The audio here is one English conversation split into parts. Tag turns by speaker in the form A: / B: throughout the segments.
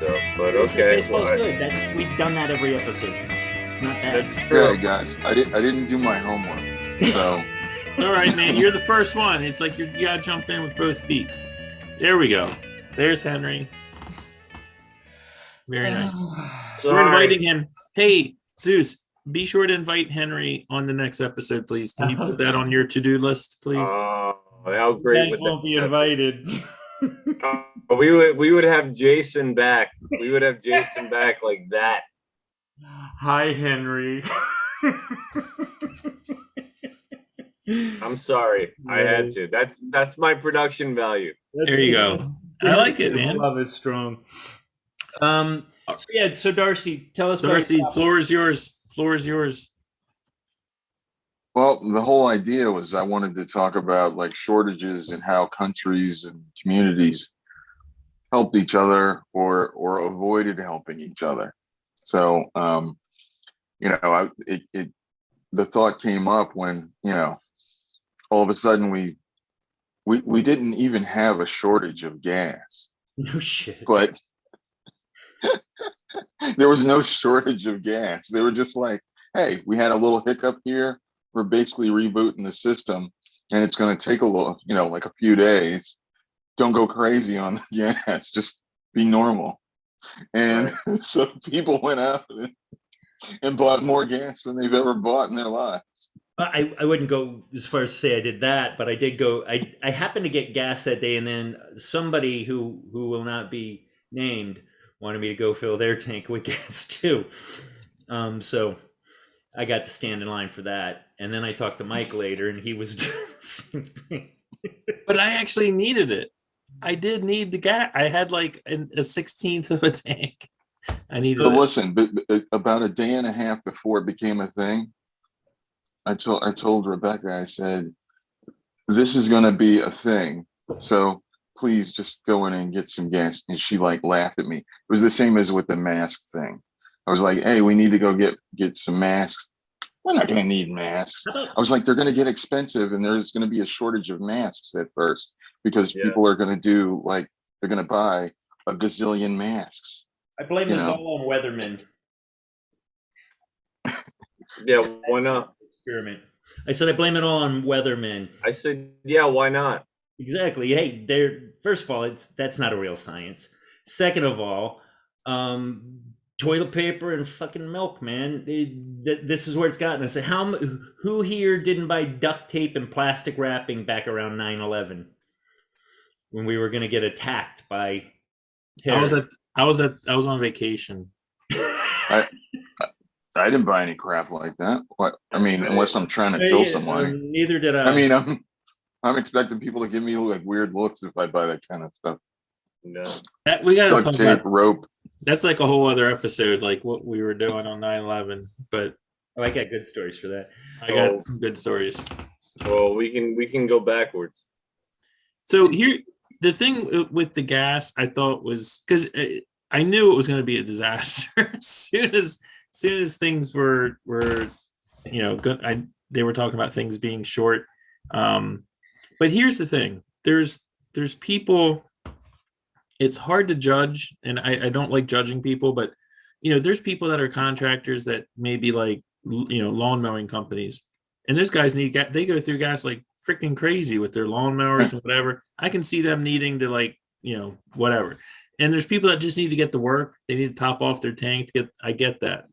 A: so. But
B: Thursday
A: okay,
B: baseball's good. We've done that every episode. It's not bad.
A: that's true.
C: Okay, guys, I didn't do my homework, so
D: All right, man. You're the first one. It's like you gotta jump in with both feet. There we go. There's Henry. Very nice. We're
A: Sorry.
D: inviting him. Hey, Zeus, be sure to invite Henry on the next episode, please. Can you put that on your to-do list, please?
A: Oh, how great would
B: Won't
A: that
B: be invited.
A: We would have Jason back. We would have Jason back like that.
B: Hi, Henry.
A: I'm sorry. I had to. That's my production value.
D: There you go. I like it, man.
B: Love is strong. So Darcy, tell us.
D: Darcy,
B: about
D: floor is yours. Floor is yours.
C: well, the whole idea was I wanted to talk about like shortages and how countries and communities helped each other or avoided helping each other. So, the thought came up when, all of a sudden we didn't even have a shortage of gas,
B: No shit.
C: but there was no shortage of gas. They were just like, hey, we had a little hiccup here. We're basically rebooting the system and it's going to take a little, like a few days. Don't go crazy on the gas, just be normal. And so people went out and bought more gas than they've ever bought in their lives.
B: I wouldn't go as far as to say I did that, but I did go. I happened to get gas that day, and then somebody who will not be named wanted me to go fill their tank with gas too. So I got to stand in line for that, and then I talked to Mike later, and he was doing the same thing.
D: But I actually needed it. I did need the gas. I had like a 16th of a tank. I needed
C: But
D: it.
C: listen, but about a day and a half before it became a thing, I told Rebecca, I said, this is going to be a thing. So please just go in and get some gas. And she like laughed at me. It was the same as with the mask thing. I was like, hey, we need to go get some masks. We're not going to need masks. I was like, they're going to get expensive and there's going to be a shortage of masks at first because people are going to they're going to buy a gazillion masks.
B: I blame this all on weathermen.
A: Yeah, why not?
B: Experiment. I said I blame it all on weathermen.
A: I said, yeah, why not?
B: Exactly. Hey, first of all, that's not a real science. Second of all, toilet paper and fucking milk, man. This is where it's gotten us. Who here didn't buy duct tape and plastic wrapping back around 9/11 when we were going to get attacked by terrorists?
D: I was on vacation.
C: I didn't buy any crap like that. Unless I'm trying to kill somebody.
B: Neither did I.
C: I mean, I'm expecting people to give me like weird looks if I buy that kind of stuff.
A: No.
D: We got to talk
C: Duct tape,
D: about
C: rope.
D: That's like a whole other episode, like what we were doing on 9/11. But
B: I got good stories for that.
D: I got some good stories.
A: Well, we can go backwards.
D: So here, the thing with the gas, I thought was because I knew it was going to be a disaster as soon as things were good. They were talking about things being short. But here's the thing: there's people. It's hard to judge, and I don't like judging people, but there's people that are contractors that maybe like lawn mowing companies, and those guys need gas. They go through gas like freaking crazy with their lawn mowers and whatever. I can see them needing to whatever. And there's people that just need to get to work. They need to top off their tank to get. I get that,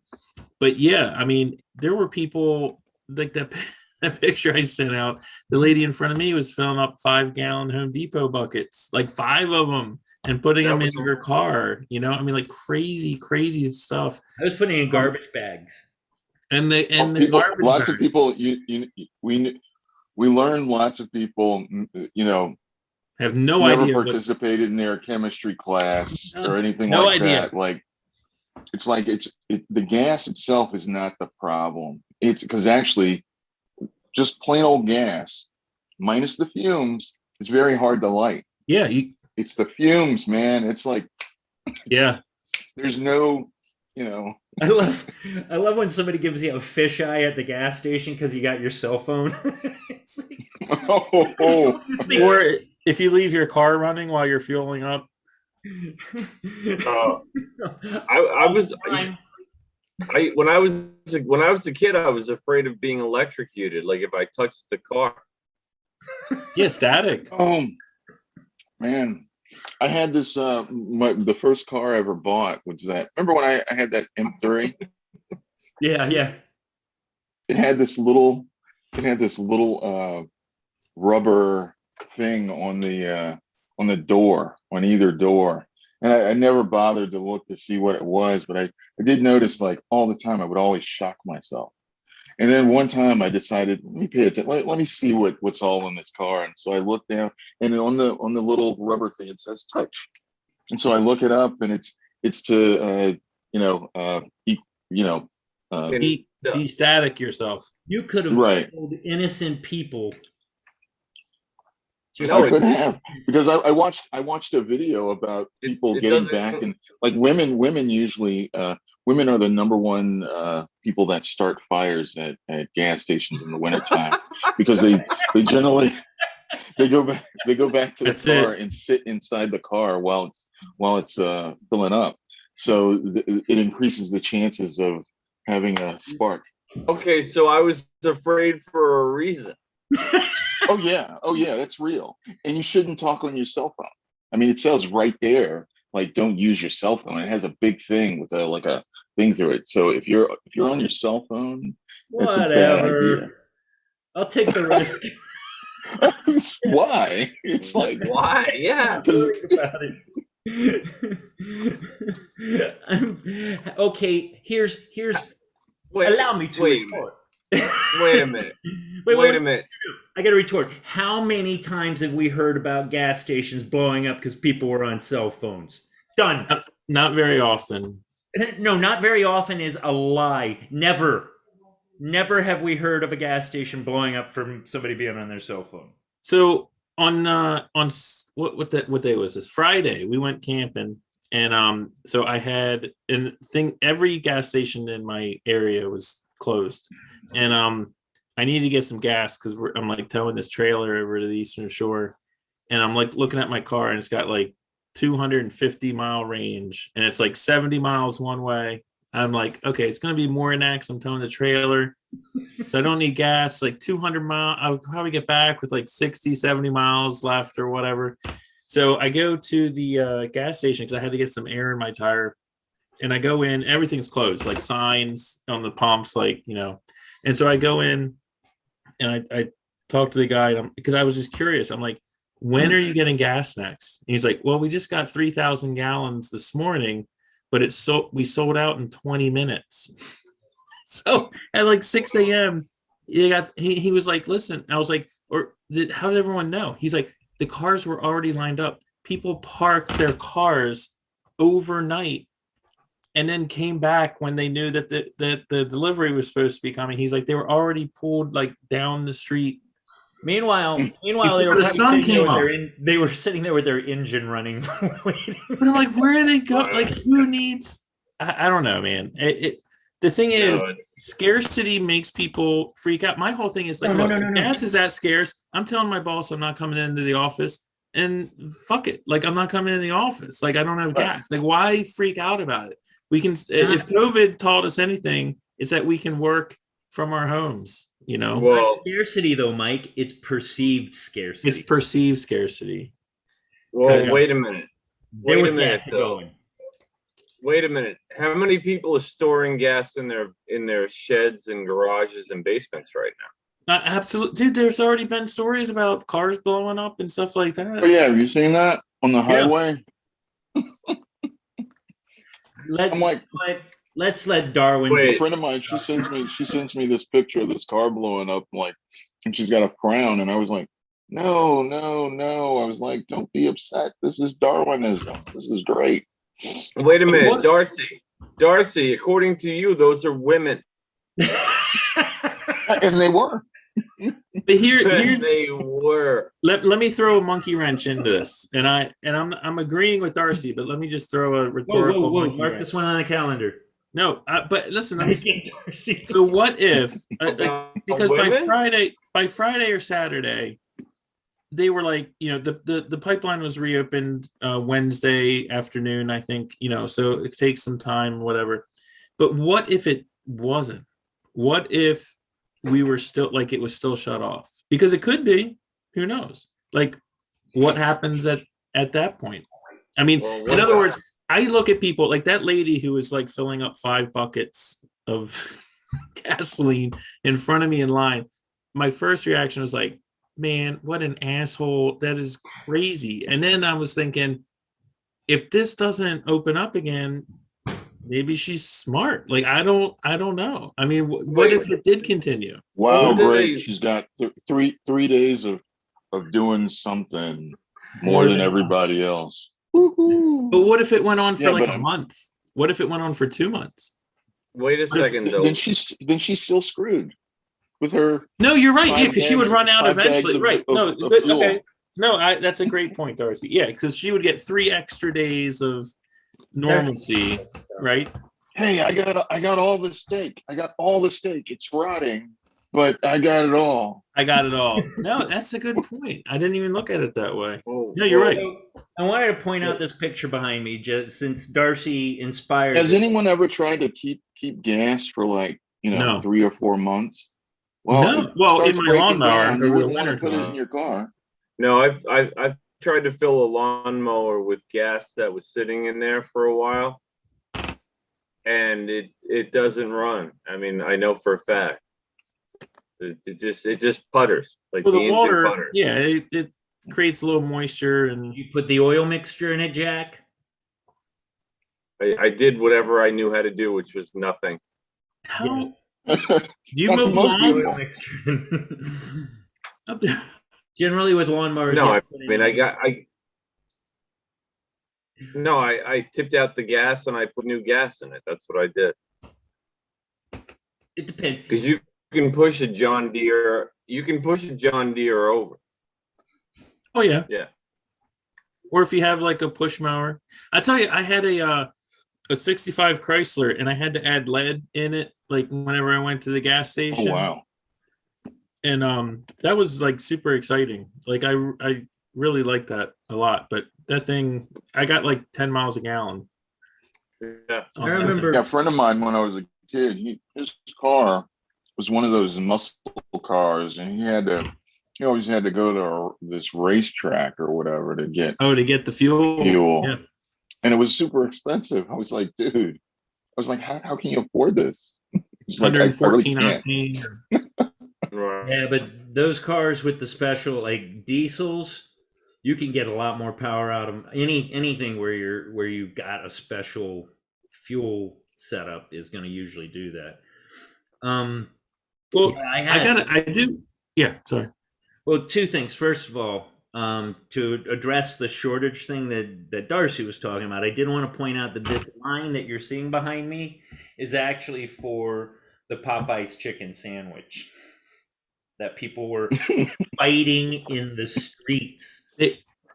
D: but yeah, I mean, there were people like that. That picture I sent out. The lady in front of me was filling up 5-gallon Home Depot buckets, like 5 of them. And putting them in her car, like crazy stuff.
B: I was putting in garbage bags.
D: And the garbage
C: lots
D: bags.
C: of people, we learned lots of people,
D: have no
C: never
D: idea
C: participated in their chemistry class or anything
D: no
C: like
D: idea.
C: that. Like, it's like the gas itself is not the problem. It's because actually, just plain old gas, minus the fumes, is very hard to light.
D: Yeah,
C: it's the fumes, man. It's like, there's no,
B: I love when somebody gives you a fisheye at the gas station because you got your cell phone.
C: Or
D: if you leave your car running while you're fueling up.
A: I was when I was a kid, I was afraid of being electrocuted. Like if I touched the car.
D: Yeah, static.
C: Oh man, I had this. The first car I ever bought was that. Remember when I had that M3?
B: Yeah.
C: It had this little. It had this little rubber thing on the door, on either door. And I never bothered to look to see what it was, but I did notice like all the time I would always shock myself. And then one time I decided, let me pay attention, let me see what's all in this car. And so I looked down, and on the little rubber thing it says touch. And so I look it up, and it's to
D: De-static yourself.
B: You could have
C: right.
B: killed innocent people.
C: I could have, because I watched a video about people getting back, and like women usually women are the number one people that start fires at gas stations in the wintertime because they generally they go back to the car and sit inside the car while it's filling up, so it increases the chances of having a spark.
A: Okay, so I was afraid for a reason.
C: Oh yeah, that's real. And you shouldn't talk on your cell phone. I mean, it says right there, like, don't use your cell phone. It has a big thing with a thing through it. So if you're on your cell phone, that's a bad idea.
B: I'll take the risk.
C: Why? It's like,
A: why? Yeah.
B: About it. Okay, here's allow me to retort.
A: Wait a minute. Wait a minute.
B: I got to retort. How many times have we heard about gas stations blowing up because people were on cell phones? Done.
D: Not very often.
B: No, not very often is a lie. Never have we heard of a gas station blowing up from somebody being on their cell phone.
D: So on what day was this? Friday, we went camping, and so I had every gas station in my area was closed, and I need to get some gas because I'm like towing this trailer over to the Eastern Shore, and I'm like looking at my car, and it's got like 250-mile range, and it's like 70 miles one way. I'm like, okay, it's gonna be more than that because I'm towing the trailer, so I don't need gas. Like 200 miles, I'll probably get back with like 60, 70 miles left or whatever. So I go to the gas station because I had to get some air in my tire, and I go in, everything's closed, like signs on the pumps, like, you know. And so I go in, and I talk to the guy, because I was just curious. I'm like, when are you getting gas next? And he's like, well, we just got 3,000 gallons this morning, but we sold out in 20 minutes. So at like 6 a.m., he was like, listen. I was like, how did everyone know? He's like, the cars were already lined up. People parked their cars overnight and then came back when they knew that the delivery was supposed to be coming. He's like, they were already pulled like down the street.
B: Meanwhile, they were sitting there with their engine running, waiting. But
D: I'm like, where are they going? Like, who needs? I don't know, man. The thing is, scarcity makes people freak out. My whole thing is like, gas is that scarce. I'm telling my boss I'm not coming into the office, and fuck it. Like, I'm not coming into the office. Like, I don't have gas. Like, why freak out about it? We can, if COVID taught us anything, it's that we can work from our homes, you know.
B: Well, scarcity though, Mike, it's perceived scarcity.
D: It's perceived scarcity.
A: Well, wait a minute.
B: There was gas going.
A: Wait a minute. How many people are storing gas in their sheds and garages and basements right now?
D: Absolutely, dude. There's already been stories about cars blowing up and stuff like that.
C: Oh yeah, have you seen that on the highway?
B: Let's let Darwin.
C: A friend of mine, she sends me this picture of this car blowing up, and she's got a frown, and I was like, no. I was like, don't be upset. This is Darwinism. This is great.
A: Wait a minute, Darcy. According to you, those are women.
C: And they were.
D: But here's
A: they were.
D: Let me throw a monkey wrench into this, and I'm agreeing with Darcy, but let me just throw a rhetorical.
B: Whoa. Mark this one on the calendar.
D: No, but listen. So what if? Because by Friday or Saturday, they were like, the pipeline was reopened Wednesday afternoon, I think, so it takes some time, whatever. But what if it wasn't? What if we were still like it was still shut off? Because it could be. Who knows? Like, what happens at that point? I mean,
A: Well,
D: in other words, I look at people like that lady who was like filling up 5 buckets of gasoline in front of me in line. My first reaction was like, man, what an asshole. That is crazy. And then I was thinking, if this doesn't open up again, maybe she's smart. Like, I don't know. I mean, what if it did continue?
C: Wow,
A: What did
C: great.
A: they-
C: She's got 3 days of doing something more than everybody else. Woo-hoo.
D: But what if it went on for
C: Yeah,
D: like
C: but
D: a month? What if it went on for 2 months?
A: Wait a second, though.
C: Then she's still screwed with her.
D: No, you're right. Yeah,
C: 5
D: because she would
C: bags-
D: run out
C: 5 bags
D: eventually.
C: of-
D: Right.
C: of-
D: No,
C: of
D: good,
C: fuel.
D: okay. No, that's a great point, Darcy. Yeah, because she would get 3 extra days of normalcy, right?
C: Hey, I got all the steak. I got all the steak. It's rotting, but I got it all.
D: I got it all. No, that's a good point. I didn't even look at it that way.
A: Oh,
D: No, you're
A: well,
D: right.
B: I wanted to point out this picture behind me, just since Darcy inspired.
C: Has
B: it.
C: anyone ever tried to keep gas for like
D: No.
C: 3 or 4 months? Well,
D: No.
C: it
D: Well, in
C: starts
D: my
C: breaking
D: lawnmower
C: down.
D: over
C: You
D: the
C: wouldn't want to
D: winter
C: put it
A: time.
C: in your car.
A: No, I've tried to fill a lawnmower with gas that was sitting in there for a while, and it doesn't run. I mean, I know for a fact. It just putters, like
D: Well,
A: the
D: the
A: engine
D: water,
A: putters.
D: yeah, it creates a little moisture and
B: You put the oil mixture in it, Jack.
A: I did whatever I knew how to do, which was nothing.
D: how
C: That's
D: do you
C: what
D: move
C: most people-
D: lawns?
B: Generally, with lawnmowers.
A: No,
B: you
A: I
B: put
A: mean,
B: in-
A: I tipped out the gas and I put new gas in it. That's what I did.
B: It depends.
A: Because you can push a John Deere. You can push a John Deere over.
D: Oh yeah.
A: Yeah.
D: Or if you have like a push mower. I tell you, I had a 65 Chrysler and I had to add lead in it like whenever I went to the gas
C: Oh
D: station.
C: wow.
D: And that was like super exciting. Like I really liked that a lot. But that thing, I got like 10 miles a gallon.
A: Yeah.
B: I remember.
C: Yeah, a friend of mine when I was a kid, his car was one of those muscle cars, and he always had to go to this racetrack or whatever to get
D: Oh, to get the fuel.
C: fuel.
D: Yeah.
C: And it was super expensive. I was like, dude, how can you afford this? He's like, I really
D: 114
C: can't.
D: octane.
A: Right.
B: Yeah, but those cars with the special like diesels, you can get a lot more power out of anything where you've got a special fuel setup is going to usually do that.
D: Well,
B: yeah,
D: I do. Yeah, sorry.
B: Well, 2 things. First of all, to address the shortage thing that Darcy was talking about, I did want to point out that this line that you're seeing behind me is actually for the Popeyes chicken sandwich that people were fighting in the streets.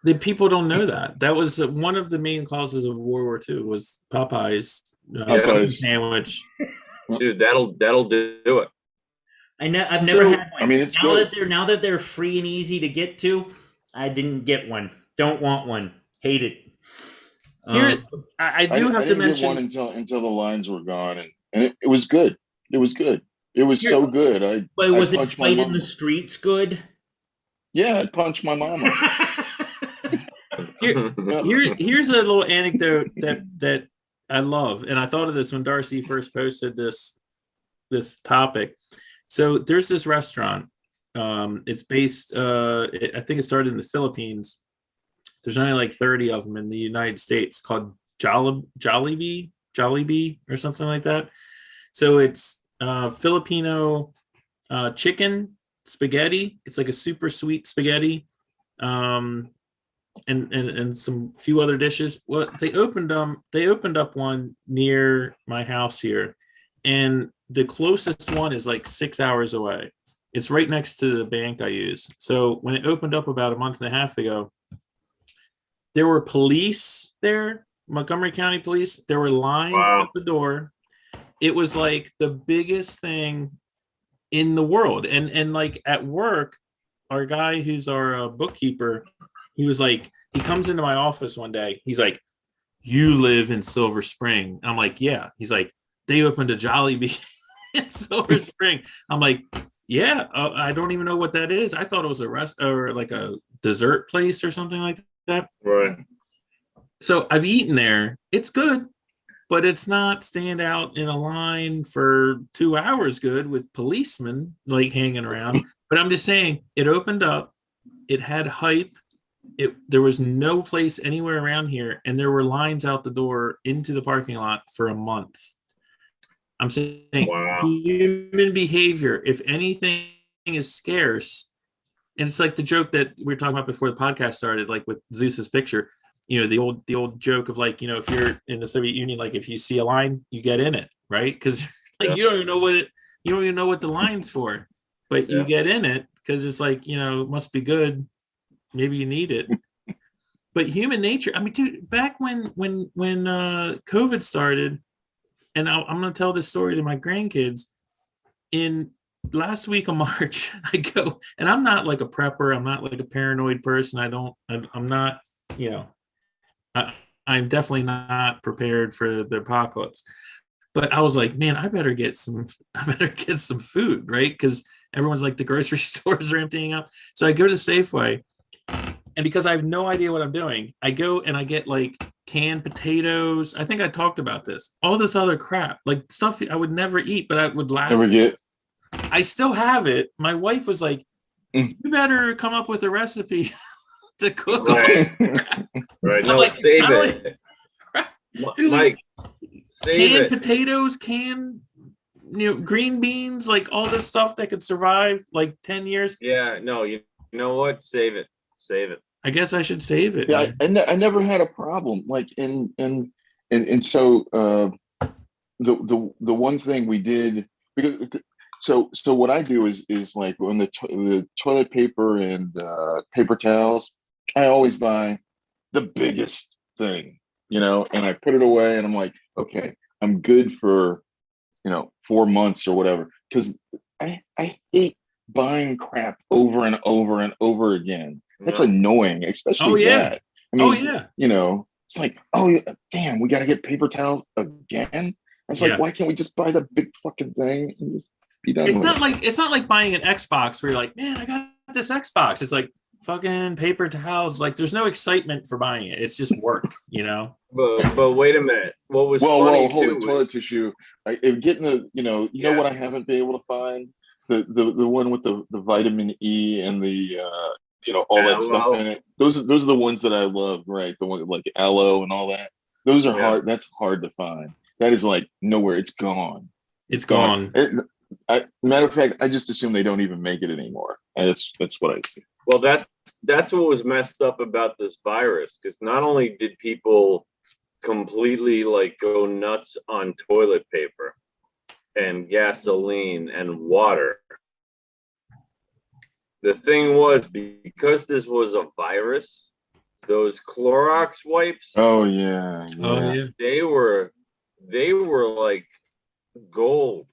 D: The people don't know that. That was one of the main causes of World War II was Popeyes chicken sandwich.
A: Dude, that'll do it.
B: I've never
D: So,
B: had one.
C: I mean, it's
B: now
C: good.
B: now that they're free and easy to get to, I didn't get one. Don't want one. Hate it.
D: Here, I do have to
C: didn't
D: mention.
C: get one until the lines were gone, and it was good. It was good. It was so good.
B: But was it
C: punched my
B: fight in
C: mom.
B: the streets good?
C: Yeah, I punched my mama.
D: Here's a little anecdote that I love, and I thought of this when Darcy first posted this topic. So there's this restaurant. It's based. I think it started in the Philippines. There's only like 30 of them in the United States, called Jollibee or something like that. So it's Filipino chicken spaghetti. It's like a super sweet spaghetti, and some few other dishes. Well, they opened up one near my house here, and the closest one is like 6 hours away. It's right next to the bank I use. So when it opened up about a month and a half ago, there were police there, Montgomery County police. There were lines at the door. It was like the biggest thing in the world. And like at work, our guy who's our bookkeeper, he was like, he comes into my office one day. He's like, "You live in Silver Spring?" I'm like, "Yeah." He's like, "They opened a Jollibee in Silver Spring." I'm like, "Yeah, I don't even know what that is. I thought it was a rest or like a dessert place or something like that."
A: Right.
D: So I've eaten there. It's good, but it's not stand out in a line for 2 hours good with policemen like hanging around. But I'm just saying, it opened up. It had hype. There was no place anywhere around here, and there were lines out the door into the parking lot for a month. I'm saying
A: Wow.
D: human behavior, if anything is scarce, and it's like the joke that we were talking about before the podcast started, like with Zeus's picture, the old joke of like, if you're in the Soviet Union, like if you see a line, you get in it, right? Because like
A: Yeah.
D: you don't even know what the line's for, but you get in it because it's like, it must be good. Maybe you need it. But human nature, I mean, dude, back when COVID started, and I'm going to tell this story to my grandkids. In last week of March, I go, and I'm not like a prepper. I'm not like a paranoid person. I'm not, I'm definitely not prepared for the apocalypse. But I was like, man, I better get some food, right? Because everyone's like, the grocery stores are emptying out. So I go to Safeway, and because I have no idea what I'm doing, I go and I get like canned potatoes. I think I talked about this. All this other crap, like stuff I would never eat, but I would last.
C: Never get.
D: I still have it. My wife was like,
C: Mm.
D: "You better come up with a recipe to cook."
A: Right. Right. No,
D: like,
A: save it. Mike, save
D: canned
A: it.
D: potatoes, canned green beans, like all this stuff that could survive like 10 years.
A: Yeah, no, you know what? Save it. Save it.
D: I guess I should save it.
C: Yeah, I never had a problem. Like and so the one thing we did, because so what I do is like when the toilet paper and paper towels, I always buy the biggest thing, and I put it away, and I'm like, okay, I'm good for 4 months or whatever, because I hate buying crap over and over and over again. That's annoying, especially that. I mean, it's like, oh damn, we got to get paper towels again. I was like, why can't we just buy the big fucking thing and just be done?
D: It's not like buying an Xbox where you're like, man, I got this Xbox. It's like fucking paper towels. Like, there's no excitement for buying it. It's just work,
A: But wait a minute. What was
C: hold
A: funny
C: it. Toilet tissue. Getting the know what I haven't been able to find, the one with the vitamin E and the all that stuff in it. Those are the ones that I love, right? The one like aloe and all that. Those are hard. That's hard to find. That is like nowhere. It's gone.
D: It's gone.
C: Matter of fact, I just assume they don't even make it anymore. That's what I see.
A: Well, that's what was messed up about this virus, because not only did people completely like go nuts on toilet paper and gasoline and water. The thing was, because this was a virus, those Clorox wipes.
C: Oh yeah.
D: Oh yeah.
A: They were like gold.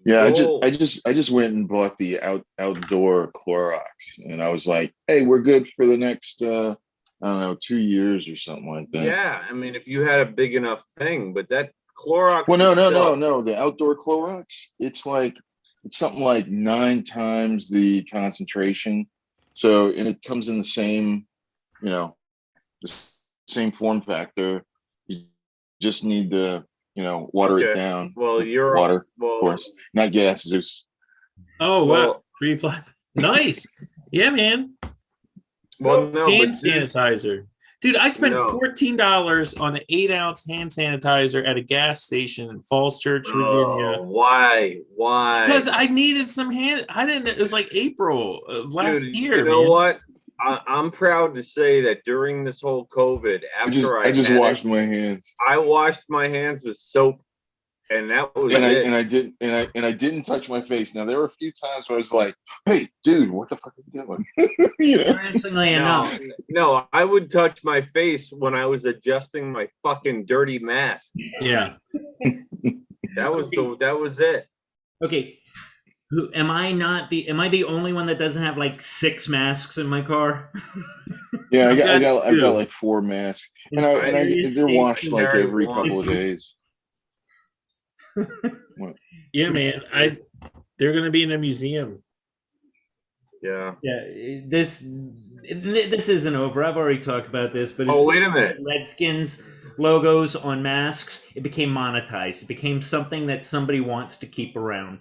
C: Yeah, I just went and bought the outdoor Clorox, and I was like, hey, we're good for the next I don't know, 2 years or something like that.
A: Yeah, I mean, if you had a big enough thing, but that Clorox.
C: Well, no. The outdoor Clorox, it's something like 9 times the concentration. So, and it comes in the same, the same form factor. You just need to, water it down.
A: Well,
C: water, of course, not gas, Zeus.
D: Oh, wow. Pre-applied. Nice. Yeah, man.
A: Well, no,
D: hand sanitizer. Dude, I spent $14 on an 8-ounce hand sanitizer at a gas station in Falls Church, Virginia.
A: Why?
D: Because I needed some hand. I didn't. It was like April of last year.
A: You know what? I'm proud to say that during this whole COVID, after
C: I just washed my hands.
A: I washed my hands with soap, and that was it.
C: I didn't touch my face. Now there were a few times where I was like, "Hey, dude, what the fuck are you doing?"
B: Interestingly enough,
A: no, I would touch my face when I was adjusting my fucking dirty mask.
D: Yeah,
A: that was it.
B: Okay, Am I not the? Am I the only one that doesn't have like 6 masks in my car?
C: Yeah,
D: I've got
C: I've got
D: two.
C: like 4 masks, and
B: In
C: they're
B: various
C: washed
B: states.
C: like
A: Carry
C: every
A: one.
C: couple of days. What?
D: Yeah, man. They're gonna be in a museum.
A: Yeah.
B: Yeah, this isn't over. I've already talked about this, but as
A: Oh,
B: soon
A: wait
B: as
A: a minute.
B: Redskins logos on masks, it became monetized. It became something that somebody wants to keep around.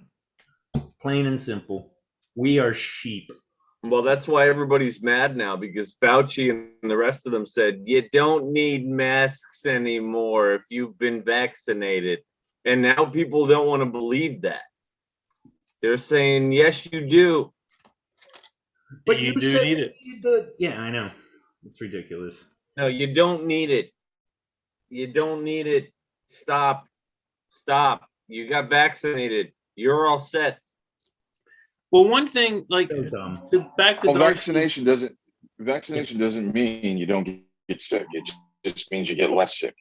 B: Plain and simple. We are sheep.
A: Well, that's why everybody's mad now because Fauci and the rest of them said you don't need masks anymore if you've been vaccinated. And now people don't want to believe that. They're saying, yes, you do.
B: But
D: You
B: you
D: do
B: said
D: need it.
B: yeah, I know. It's ridiculous.
A: No, you don't need it. You don't need it. Stop. Stop. You got vaccinated. You're all set.
D: Well, one thing, like,
B: So dumb.
D: back to
C: Well,
D: Darcy's.
C: vaccination doesn't mean you don't get sick. It just means you get less sick.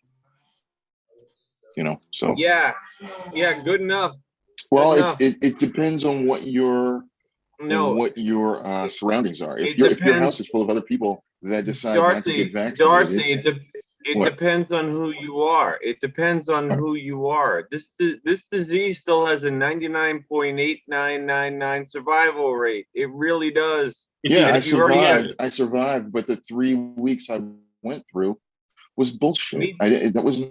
C: So
A: Yeah. Yeah, good enough.
C: well,
A: enough.
C: it depends on what your
A: No,
C: surroundings are.
A: it
C: If your
A: depends.
C: house is full of other people that decide not to get
A: Darcy,
C: vaccinated,
A: it
C: what?
A: depends on who you are. It depends on who you are. This disease still has a 99.8999 survival rate. It really does.
C: Yeah,
A: And
C: I
A: if you've already had
C: survived. I survived, but the 3 weeks I went through was bullshit.
A: me,
C: That was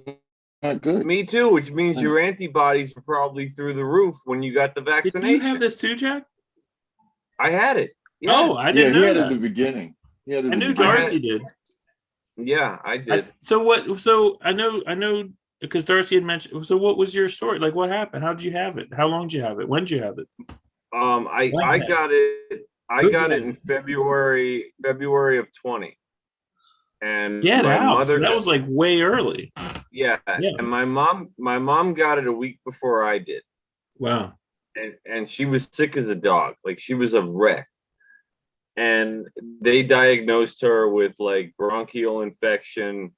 C: not good.
A: me too, which means your antibodies were probably through the roof when you got the
D: Did you have
A: vaccination.
D: this too, Jack?
A: I had it. Yeah.
D: Oh, I
C: Yeah,
D: didn't
C: he
D: know
C: had it at
D: that.
C: the beginning. He had it
D: I
C: at the
D: knew
C: beginning.
D: Darcy did.
A: Yeah, I did.
D: So I know because Darcy had mentioned. So what was your story? Like, what happened? How did you have it? How long did you have it? When did you have it?
A: I got it. I got it in February of 20. And
D: Yeah,
A: my
D: wow.
A: mother
D: So that was like way early.
A: yeah,
D: Yeah.
A: and my mom got it a week before I did.
D: Wow.
A: And she was sick as a dog. Like she was a wreck. And they diagnosed her with like bronchial infection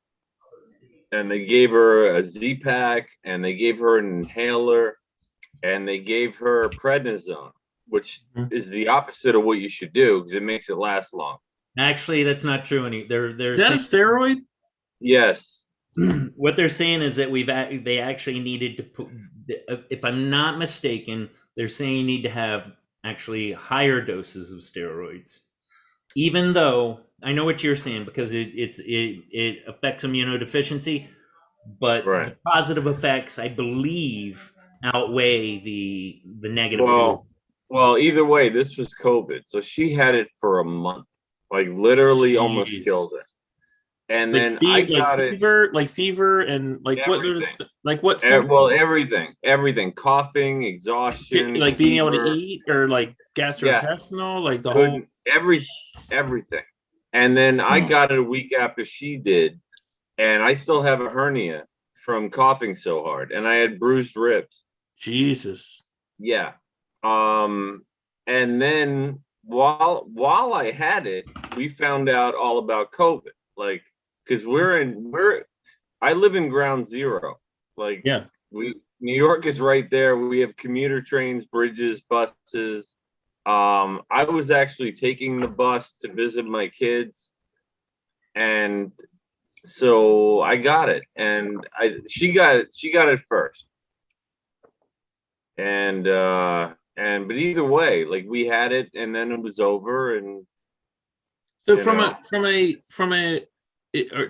A: and they gave her a Z-Pack and they gave her an inhaler and they gave her prednisone, which is the opposite of what you should do because it makes it last long.
B: Actually, that's not true. They're
D: Is that a
B: saying,
D: steroid?
A: Yes.
B: what they're saying is that they actually needed to put. If I'm not mistaken, they're saying you need to have actually higher doses of steroids. Even though I know what you're saying because it affects immunodeficiency, but
A: Right.
B: the positive effects, I believe, outweigh the negative.
A: Well, either way, this was COVID, so she had it for a month, like literally almost
D: Jeez.
A: killed her. And
D: Like
A: then I got
D: fever, and like
A: everything.
D: what
A: Well, everything, coughing, exhaustion,
D: like being able to
A: fever.
D: eat or like gastrointestinal, like the
A: Couldn't
D: whole
A: everything. And then I got it a week after she did, and I still have a hernia from coughing so hard, and I had bruised ribs.
D: Jesus.
A: Yeah. And then while I had it, we found out all about COVID. Like, because I live in ground zero. Like,
D: Yeah.
A: New York is right there. We have commuter trains, bridges, buses. I was actually taking the bus to visit my kids, and so I got it, and she got it first, and but either way, like we had it, and then it was over, and
D: So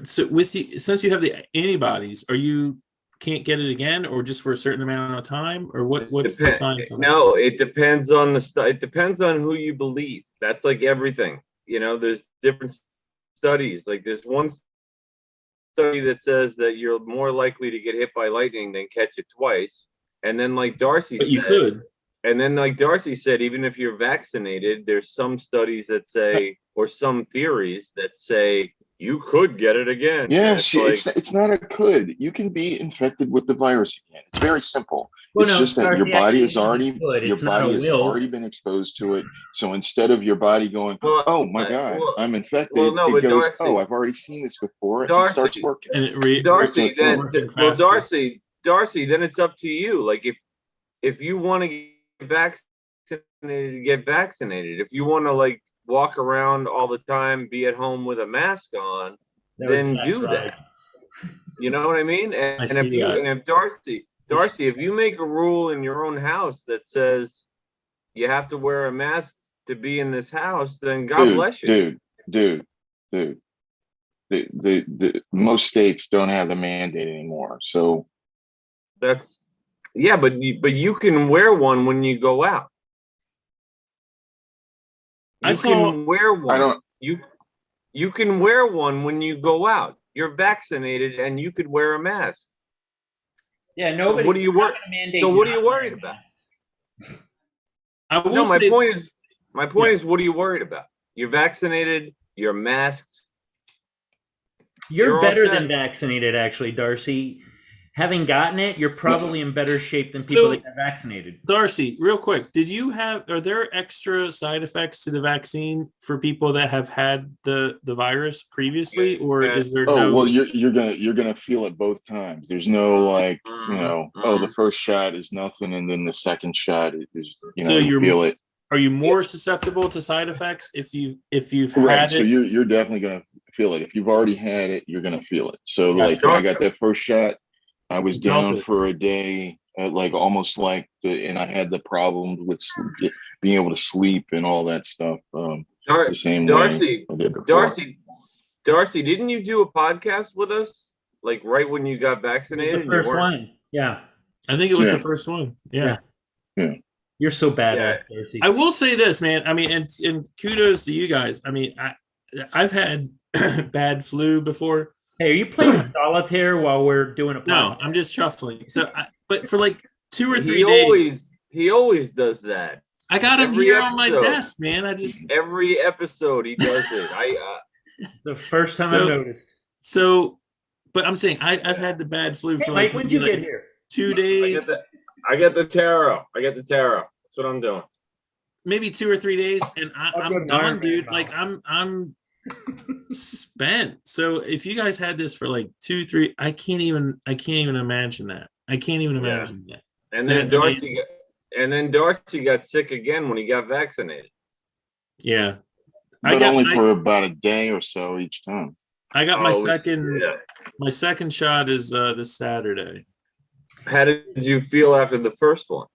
D: so with you, since you have the antibodies, you can't get it again, or just for a certain amount of time, or what's the science on that?
A: No, it depends on it depends on who you believe. That's like everything. There's different studies. Like there's one study that says that you're more likely to get hit by lightning than catch it twice. And then like Darcy
D: But
A: said,
D: you could.
A: And then like Darcy said, even if you're vaccinated, there's some studies that say, or some theories that say you could get it again.
C: Yeah,
A: it's
C: not a could. You can be infected with the virus again. It's very simple.
B: Well,
C: It's
B: no,
C: just that
B: Darcy,
C: your body
B: actually,
C: is already
B: it's not a will.
C: already been exposed to it. So instead of your body going, oh my God, I'm infected, it goes,
A: Darcy,
C: oh, I've already seen this before.
A: Darcy,
C: it starts working.
D: And
A: Darcy, Darcy, then it's up to you. Like if you want to get vaccinated, to get vaccinated. If you want to like walk around all the time, be at home with a mask on, then do that. You know what I mean? And if Darcy, if you make a rule in your own house that says you have to wear a mask to be in this house, then God bless you.
C: Dude. The most states don't have the mandate anymore. So
A: that's but you can wear one when you go out. You can wear one when you go out. You're vaccinated and you could wear a mask.
B: Yeah, nobody.
A: So what are you worried about? My point is, what are you worried about? You're vaccinated. You're masked.
B: You're better than vaccinated, actually, Darcy. Having gotten it, you're probably in better shape than people that got vaccinated.
D: Darcy, real quick, are there extra side effects to the vaccine for people that have had the virus previously, or is there
C: well, you're gonna feel it both times. There's no like, the first shot is nothing and then the second shot is you feel it.
D: Are you more susceptible to side effects if you've
C: had
D: it?
C: So you're definitely gonna feel it. If you've already had it, you're gonna feel it. So like when I got that first shot, I was down for a day, and I had the problems with being able to sleep and all that stuff. The same
A: Darcy, didn't you do a podcast with us like right when you got vaccinated?
B: The first one, yeah.
D: I think it was the first one. Yeah.
B: You're so badass, Darcy.
D: I will say this, man. I mean, and kudos to you guys. I mean, I've had bad flu before.
B: Hey, are you playing solitaire while we're doing a podcast?
D: No, I'm just shuffling. So, but for like 2 or 3 days,
A: he always does that.
D: I got him here on my desk, man.
A: Every episode he does it.
B: It's the first time I've noticed.
D: So, but I'm saying I've had the bad flu for
B: Mike, when'd you get here?
D: 2 days.
A: I get the tarot. That's what I'm doing.
D: Maybe 2 or 3 days, and I'm done, dude. Like I'm spent. So if you guys had this for like 2, 3, I can't even imagine that. I can't even imagine that.
A: And then Darcy got sick again when he got vaccinated.
D: Yeah.
C: But only for about a day or so each time.
D: I got my second shot is this Saturday.
A: How did you feel after the first one?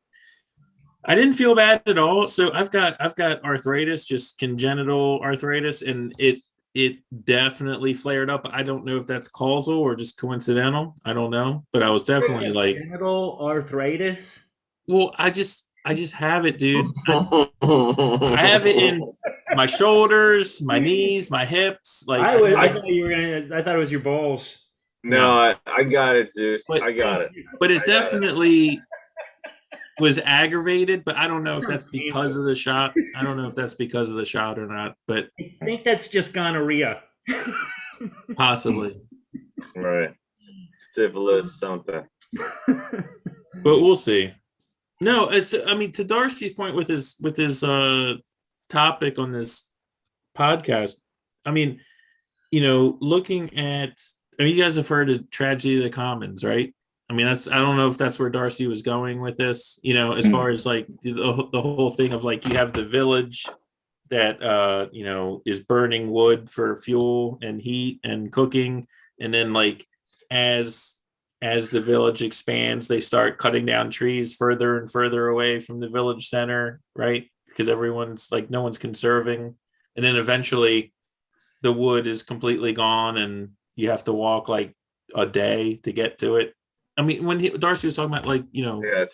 D: I didn't feel bad at all. So I've got arthritis, just congenital arthritis, and it definitely flared up. I don't know if that's causal or just coincidental. I don't know, but I was definitely like
B: congenital arthritis.
D: Well, I just have it, dude. I have it in my shoulders, my knees, my hips. Like
B: I thought it was your balls.
A: No, I got it, Zeus. I got it.
D: But it definitely was aggravated, but I don't know if that's because of the shot. I don't know if that's because of the shot or not, but
B: I think that's just gonorrhea.
D: Possibly.
A: Right. Syphilis, something.
D: But we'll see. No, I mean, to Darcy's point with his topic on this podcast, I mean, looking at, you guys have heard of Tragedy of the Commons, right? I mean, I don't know if that's where Darcy was going with this, as far as like the whole thing of like, you have the village that, is burning wood for fuel and heat and cooking. And then like, as the village expands, they start cutting down trees further and further away from the village center, right? Because everyone's like, no one's conserving. And then eventually the wood is completely gone and you have to walk like a day to get to it. I mean, when Darcy was talking about like,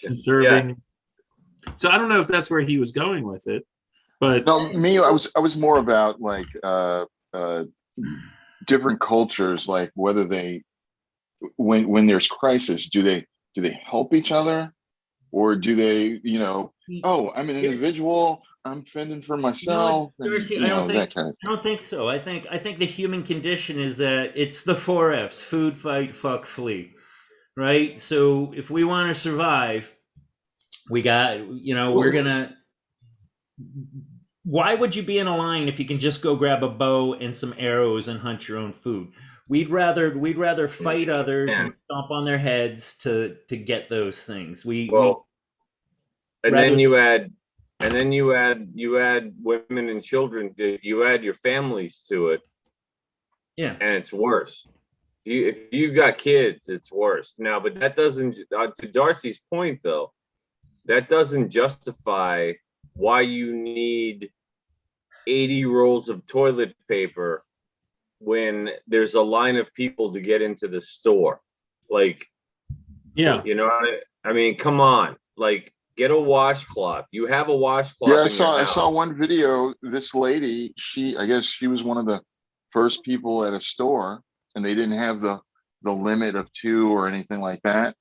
D: conserving. Yeah. So I don't know if that's where he was going with it, but
C: no, me, I was more about like different cultures, like whether they, when there's crisis, do they help each other, or do they, I'm an individual, I'm fending for myself,
B: Darcy, I don't think so. I think the human condition is that it's the 4 F's: food, fight, fuck, flee. Right? So if we want to survive, we got, we're gonna. Why would you be in a line if you can just go grab a bow and some arrows and hunt your own food? We'd rather fight others and stomp on their heads to get those things.
A: Then you add and then you add women and children, you add your families to it,
B: Yeah.
A: and it's worse. If you got kids, it's worse. Now, but that doesn't, to Darcy's point though, that doesn't justify why you need 80 rolls of toilet paper when there's a line of people to get into the store. Like,
D: Yeah.
A: you know, I mean, come on, like, get a washcloth. You have a washcloth.
C: Yeah,
A: in your
C: I
A: house.
C: saw one video. This lady, I guess she was one of the first people at a store, and they didn't have the limit of 2 or anything like that.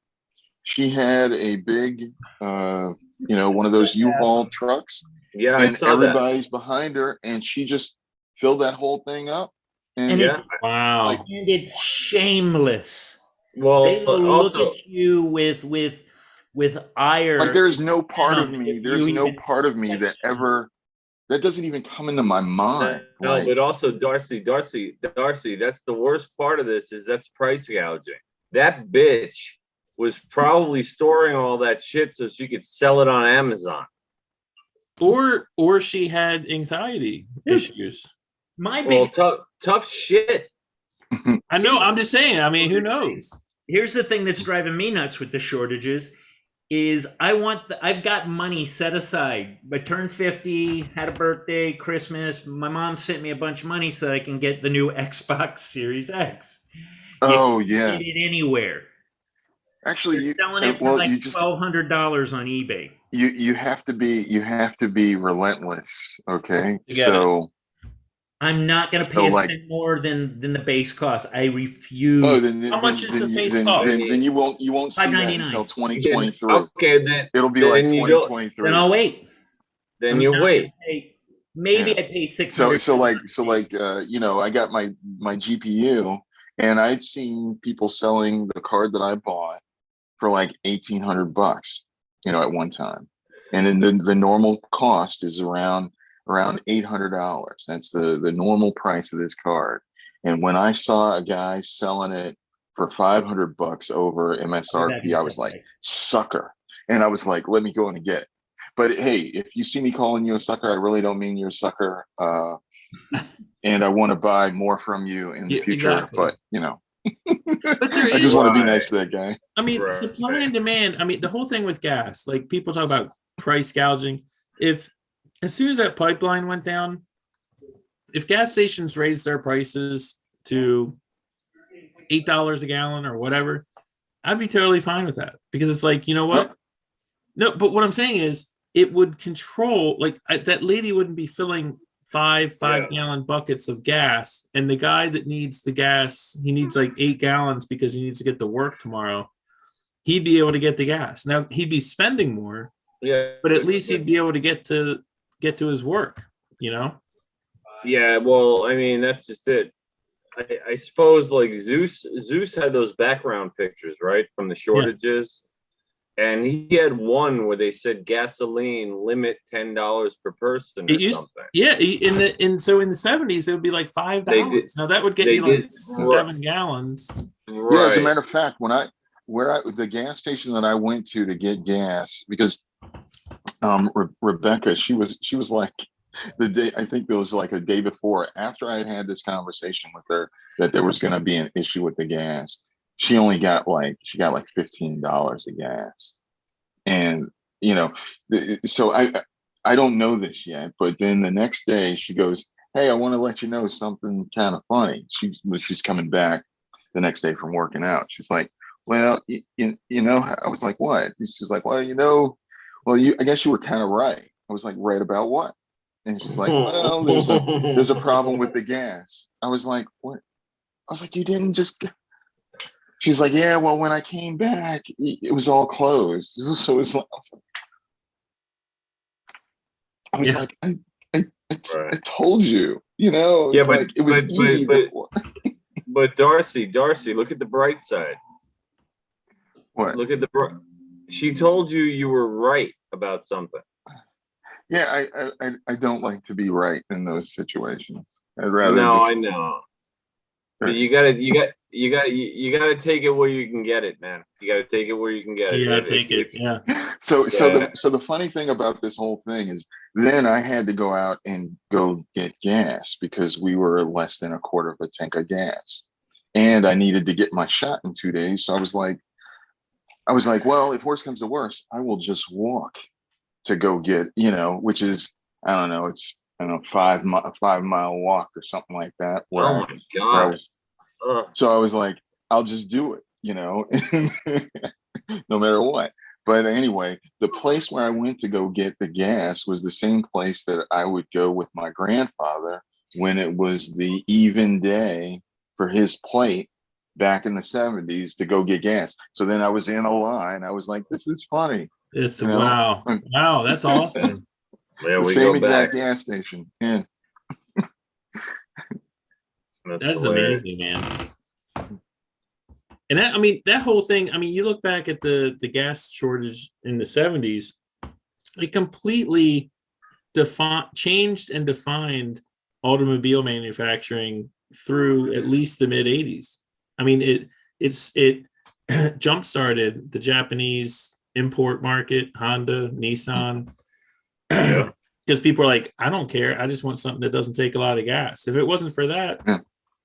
C: She had a big, one of those U-Haul trucks,
A: Yeah, I
C: and
A: saw that.
C: everybody's behind her, and she just filled that whole thing up.
B: And
A: Yeah.
B: it's
D: Wow.
C: Like,
B: and it's shameless.
A: Well,
B: They will look
A: also,
B: at you with ire.
C: like there's no part of me,
B: if you even question.
C: that doesn't even come into my mind.
A: no,
C: Like,
A: but also Darcy, that's the worst part of this, is that's price gouging. That bitch was probably storing all that shit so she could sell it on Amazon.
D: Or she had anxiety issues.
B: My
A: Well,
B: big
A: tough shit.
D: I know. I'm just saying. I mean, who knows?
B: here's the thing that's driving me nuts with the shortages is I've got money set aside. I turned 50, had a birthday, Christmas. My mom sent me a bunch of money so I can get the new Xbox Series X.
C: oh
B: You
C: yeah,
B: can't get it anywhere.
C: actually,
B: They're selling it for like $1,200 on eBay.
C: you have to be relentless. Okay,
D: You get
C: so.
B: I'm not going to pay
C: So,
B: a
C: like,
B: cent more than the base cost. I refuse.
C: oh, then
D: How much is the face
C: then,
D: cost?
C: then you won't see that
B: $5.99.
C: until 2023.
A: Okay, then
C: It'll be
A: then
C: like
A: you don't-
C: 2023.
B: Then I'll wait.
A: Then
B: I'm
A: you
B: not
A: wait.
B: gonna pay- maybe
C: Yeah.
B: I pay $600.
C: I got my GPU, and I'd seen people selling the card that I bought for like $1,800, at one time, and then the normal cost is around $800. That's the normal price of this card. And when I saw a guy selling it for $500 over MSRP, I was like, sucker. And I was like, let me go in and get it. But hey, if you see me calling you a sucker, I really don't mean you're a sucker. And I want to buy more from you in the future.
D: Exactly.
C: But
D: there
C: I just
D: is-
C: want to be nice to that guy.
D: I mean,
A: Right.
D: supply and demand. I mean, the whole thing with gas, like people talk about price gouging. As soon as that pipeline went down, if gas stations raised their prices to $8 a gallon or whatever, I'd be totally fine with that, because it's like, you know what?
C: Yep.
D: No, but what I'm saying is it would control, like that lady wouldn't be filling five gallon buckets of gas, and the guy that needs the gas, he needs like 8 gallons because he needs to get to work tomorrow. He'd be able to get the gas. Now he'd be spending more, but at least he'd be able to get to his work,
A: Yeah, well, I mean, that's just it. I suppose like Zeus had those background pictures, right, from the shortages. And he had one where they said gasoline limit $10 per person or something.
D: Yeah, so in the 70s it would be like $5. Now that would get you like 7 gallons.
A: Right.
C: Yeah, as a matter of fact, the gas station that I went to get gas, because Rebecca, she was like, the day, I think it was like a day before, after I had this conversation with her that there was going to be an issue with the gas, she got like $15 of gas. And so I don't know this yet, but then the next day she goes, hey, I want to let you know something kind of funny. She's coming back the next day from working out. She's like, well, I was like, what? She's like, well, I guess you were kind of right. I was like, right about what? And she's like, well, there's a problem with the gas. I was like, what? I was like, you didn't just. She's like, yeah, well, when I came back, it was all closed. So it's like, I was like, I told you,
A: Yeah, but
C: like, it was easy before.
A: But Darcy, look at the bright side.
C: What?
A: Look at she told you were right about something.
C: Yeah, I don't like to be right in those situations. I'd rather.
A: No, I know. But you gotta take it where you can get it, man. You gotta take it where you can get it.
D: You gotta take it. Yeah.
C: So the funny thing about this whole thing is then I had to go out and go get gas because we were less than a quarter of a tank of gas. And I needed to get my shot in 2 days. So I was like, well, if worse comes to worse, I will just walk to go get, which is, I don't know, it's, I don't know, 5 mile walk or something like that.
A: Oh my God.
C: So I was like, I'll just do it, no matter what. But anyway, the place where I went to go get the gas was the same place that I would go with my grandfather when it was the even day for his plate back in the 70s to go get gas. So then I was in a line. I was like, this is funny.
D: Wow. Wow, that's awesome.
A: There
C: The
A: we
C: same
A: go
C: exact
A: back.
C: gas station. Yeah.
D: That's amazing, man. And that whole thing, you look back at the gas shortage in the 70s, it completely changed and defined automobile manufacturing through at least the mid 80s. It jump started the Japanese import market, Honda, Nissan. Because people are like, I don't care. I just want something that doesn't take a lot of gas. If it wasn't for that,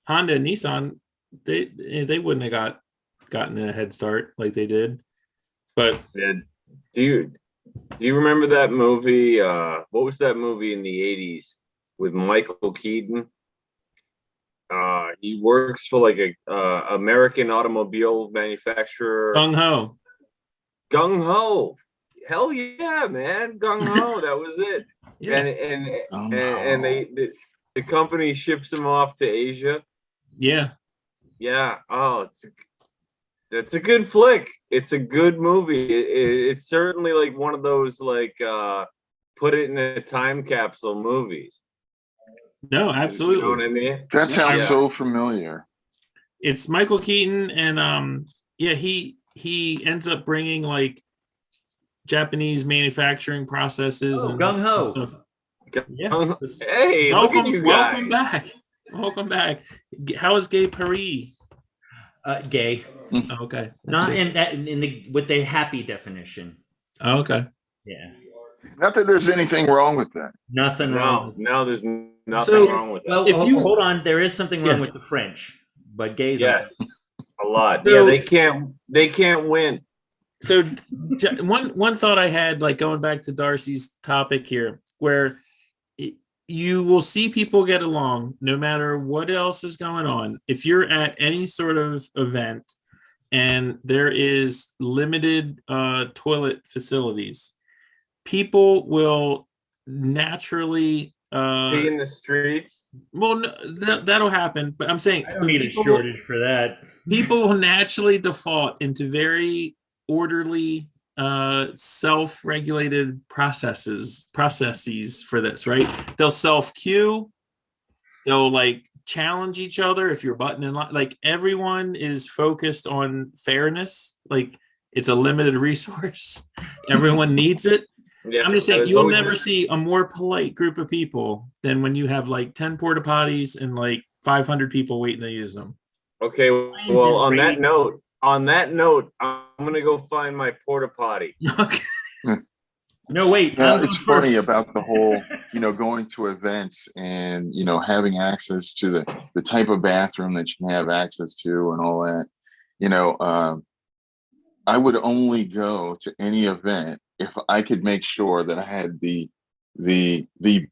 D: Honda and Nissan, they wouldn't have gotten a head start like they did. But
A: do you remember that movie? What was that movie in the 80s with Michael Keaton? He works for like a American automobile manufacturer.
D: Gung Ho.
A: Gung Ho. Hell yeah, man. Gung Ho. That was it.
D: Yeah.
A: And the company ships him off to Asia.
D: Yeah.
A: Yeah. Oh, it's a good flick. It's a good movie. It's certainly like one of those like put it in a time capsule movies.
D: No, absolutely.
A: You know what I mean?
C: That sounds so familiar.
D: It's Michael Keaton, and he ends up bringing like Japanese manufacturing processes.
B: Oh, Gung Ho.
D: Yes.
A: Hey, look at you guys.
D: Welcome back. How is Gay Paris?
B: Gay.
D: Oh, okay. That's
B: Not
D: good.
B: with the happy definition.
D: Oh, okay.
B: Yeah.
C: Not that there's anything wrong with that.
B: Nothing wrong.
A: No, there's nothing wrong with that.
B: Well, hold on. There is something wrong with the French, but gays.
A: Yes, a lot.
D: So,
A: yeah, they can't win.
D: So one thought I had, like going back to Darcy's topic here, where you will see people get along no matter what else is going on. If you're at any sort of event and there is limited toilet facilities, people will naturally
A: be in the streets.
D: Well, no, that'll happen, but I'm saying
B: I don't need a shortage for that.
D: People will naturally default into very orderly, self-regulated processes for this, right? They'll self-queue. They'll like challenge each other if you're butting in line. Like everyone is focused on fairness. Like it's a limited resource. Everyone needs it. Yeah, I'm just saying you'll never see a more polite group of people than when you have like 10 porta potties and like 500 people waiting to use them.
A: Okay, well, on that note, I'm gonna go find my porta potty.
D: Okay.
B: No, wait.
C: Yeah, it's funny about the whole, going to events and having access to the type of bathroom that you can have access to and all that. I would only go to any event if I could make sure that I had the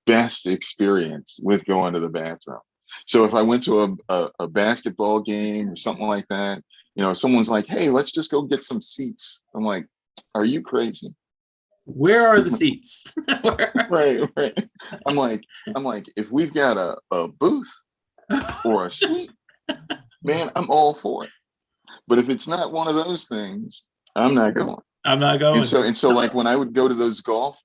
C: best experience with going to the bathroom. So if I went to a basketball game or something like that, someone's like, "Hey, let's just go get some seats." I'm like, "Are you crazy?
D: Where are the seats?"
C: Right. I'm like, if we've got a booth or a suite, man, I'm all for it. But if it's not one of those things, I'm not going.
D: I'm not going.
C: And so like when I go to those golf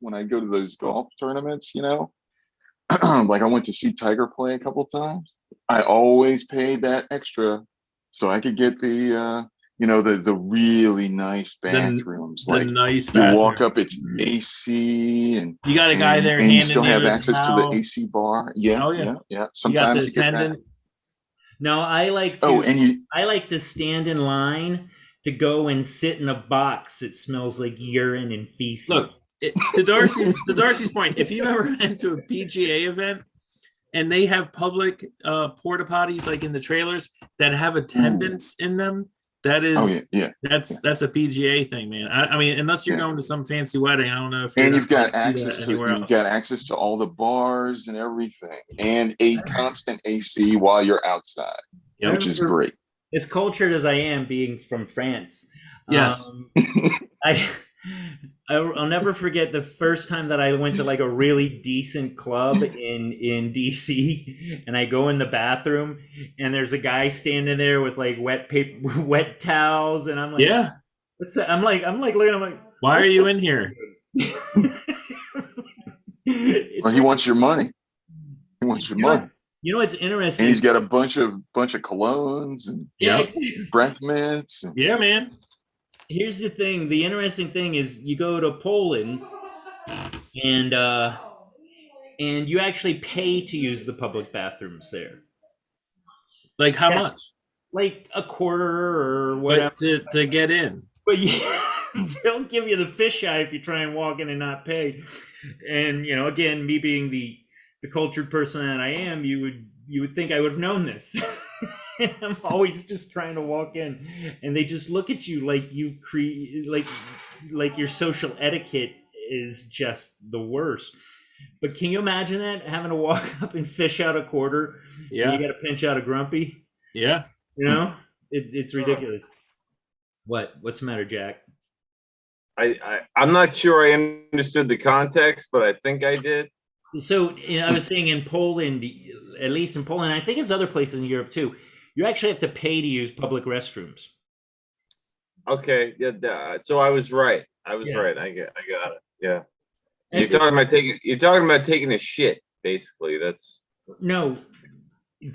C: tournaments, like I went to see Tiger play a couple times. I always paid that extra so I could get the the really nice bathrooms.
D: The nice
C: you
D: bathroom.
C: walk up, it's AC, and
D: you got a guy there,
C: and you still have
D: a
C: access
D: towel.
C: to the AC bar. Yeah.
D: you
C: Sometimes
D: got the attendant.
B: No, I like to. I like to stand in line to go and sit in a box that smells like urine and feces.
D: Look, to Darcy's point, if you've ever been to a PGA event and they have public porta potties like in the trailers that have attendants in them, that is, that's a PGA thing, man. I mean, unless you're going to some fancy wedding, I don't know if.
C: And you've got access to all the bars and everything, and a constant AC while you're outside, which is great.
B: As cultured as I am, being from France,
D: yes,
B: I'll never forget the first time that I went to like a really decent club in DC, and I go in the bathroom, and there's a guy standing there with like wet towels, and I'm like,
D: yeah,
B: what's that? I'm like looking, I'm like,
D: why are you in here?
C: Well, he wants your money. He wants your money.
B: You know what's interesting?
C: And he's got a bunch of colognes and breath mints.
D: Yeah, man.
B: Here's the thing. The interesting thing is you go to Poland and you actually pay to use the public bathrooms there.
D: Like how much?
B: Like a quarter or whatever.
D: To get in.
B: But they'll give you the fisheye if you try and walk in and not pay. And, you know, again, me being the cultured person that I am, you would think I would have known this. I'm always just trying to walk in, and they just look at you like you like your social etiquette is just the worst. But can you imagine that, having to walk up and fish out a quarter?
D: Yeah,
B: you got to pinch out a grumpy.
D: Yeah,
B: you know, it's ridiculous. What's the matter, Jack?
A: I'm not sure I understood the context, but I think I did.
B: So I was saying in Poland, at least in Poland, I think it's other places in Europe too, you actually have to pay to use public restrooms.
A: Okay, yeah. So I was right. Right. I got it. Yeah. You're talking about taking a shit, basically. That's
B: no.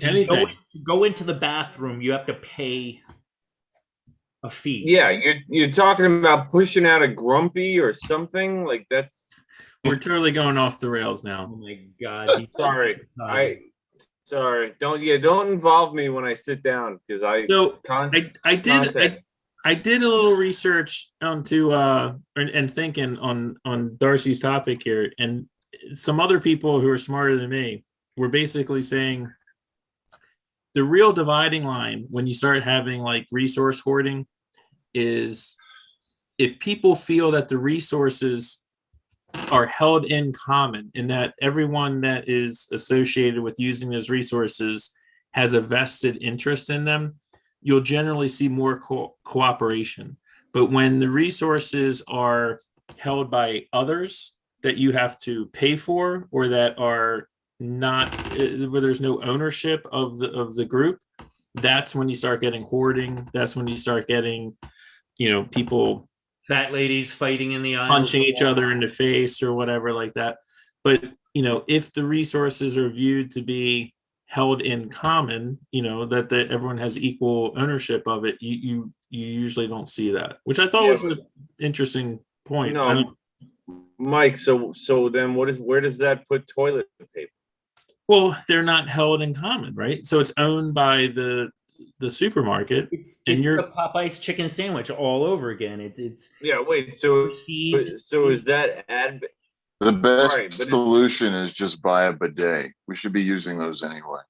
B: To go into the bathroom, you have to pay a fee.
A: Yeah, you're talking about pushing out a grumpy or something like that's.
D: We're totally going off the rails now.
B: Oh my god!
A: Sorry. Don't involve me when I sit down because I
D: did a little research onto and thinking on Darcy's topic here, and some other people who are smarter than me were basically saying the real dividing line when you start having like resource hoarding is if people feel that the resources are held in common and that everyone that is associated with using those resources has a vested interest in them, you'll generally see more cooperation. But when the resources are held by others that you have to pay for, or that are not, where there's no ownership of the group, that's when you start getting hoarding. That's when you start getting, people,
B: fat ladies fighting in the aisle,
D: punching each other in the face or whatever like that. But if the resources are viewed to be held in common, that everyone has equal ownership of it, you usually don't see that, which I thought was an interesting point.
A: Mike, so then where does that put toilet paper?
D: Well, they're not held in common, right? So it's owned by the supermarket.
B: It's the Popeye's chicken sandwich all over again. It's
A: wait. So is that
C: the best solution is just buy a bidet. We should be using those anyway.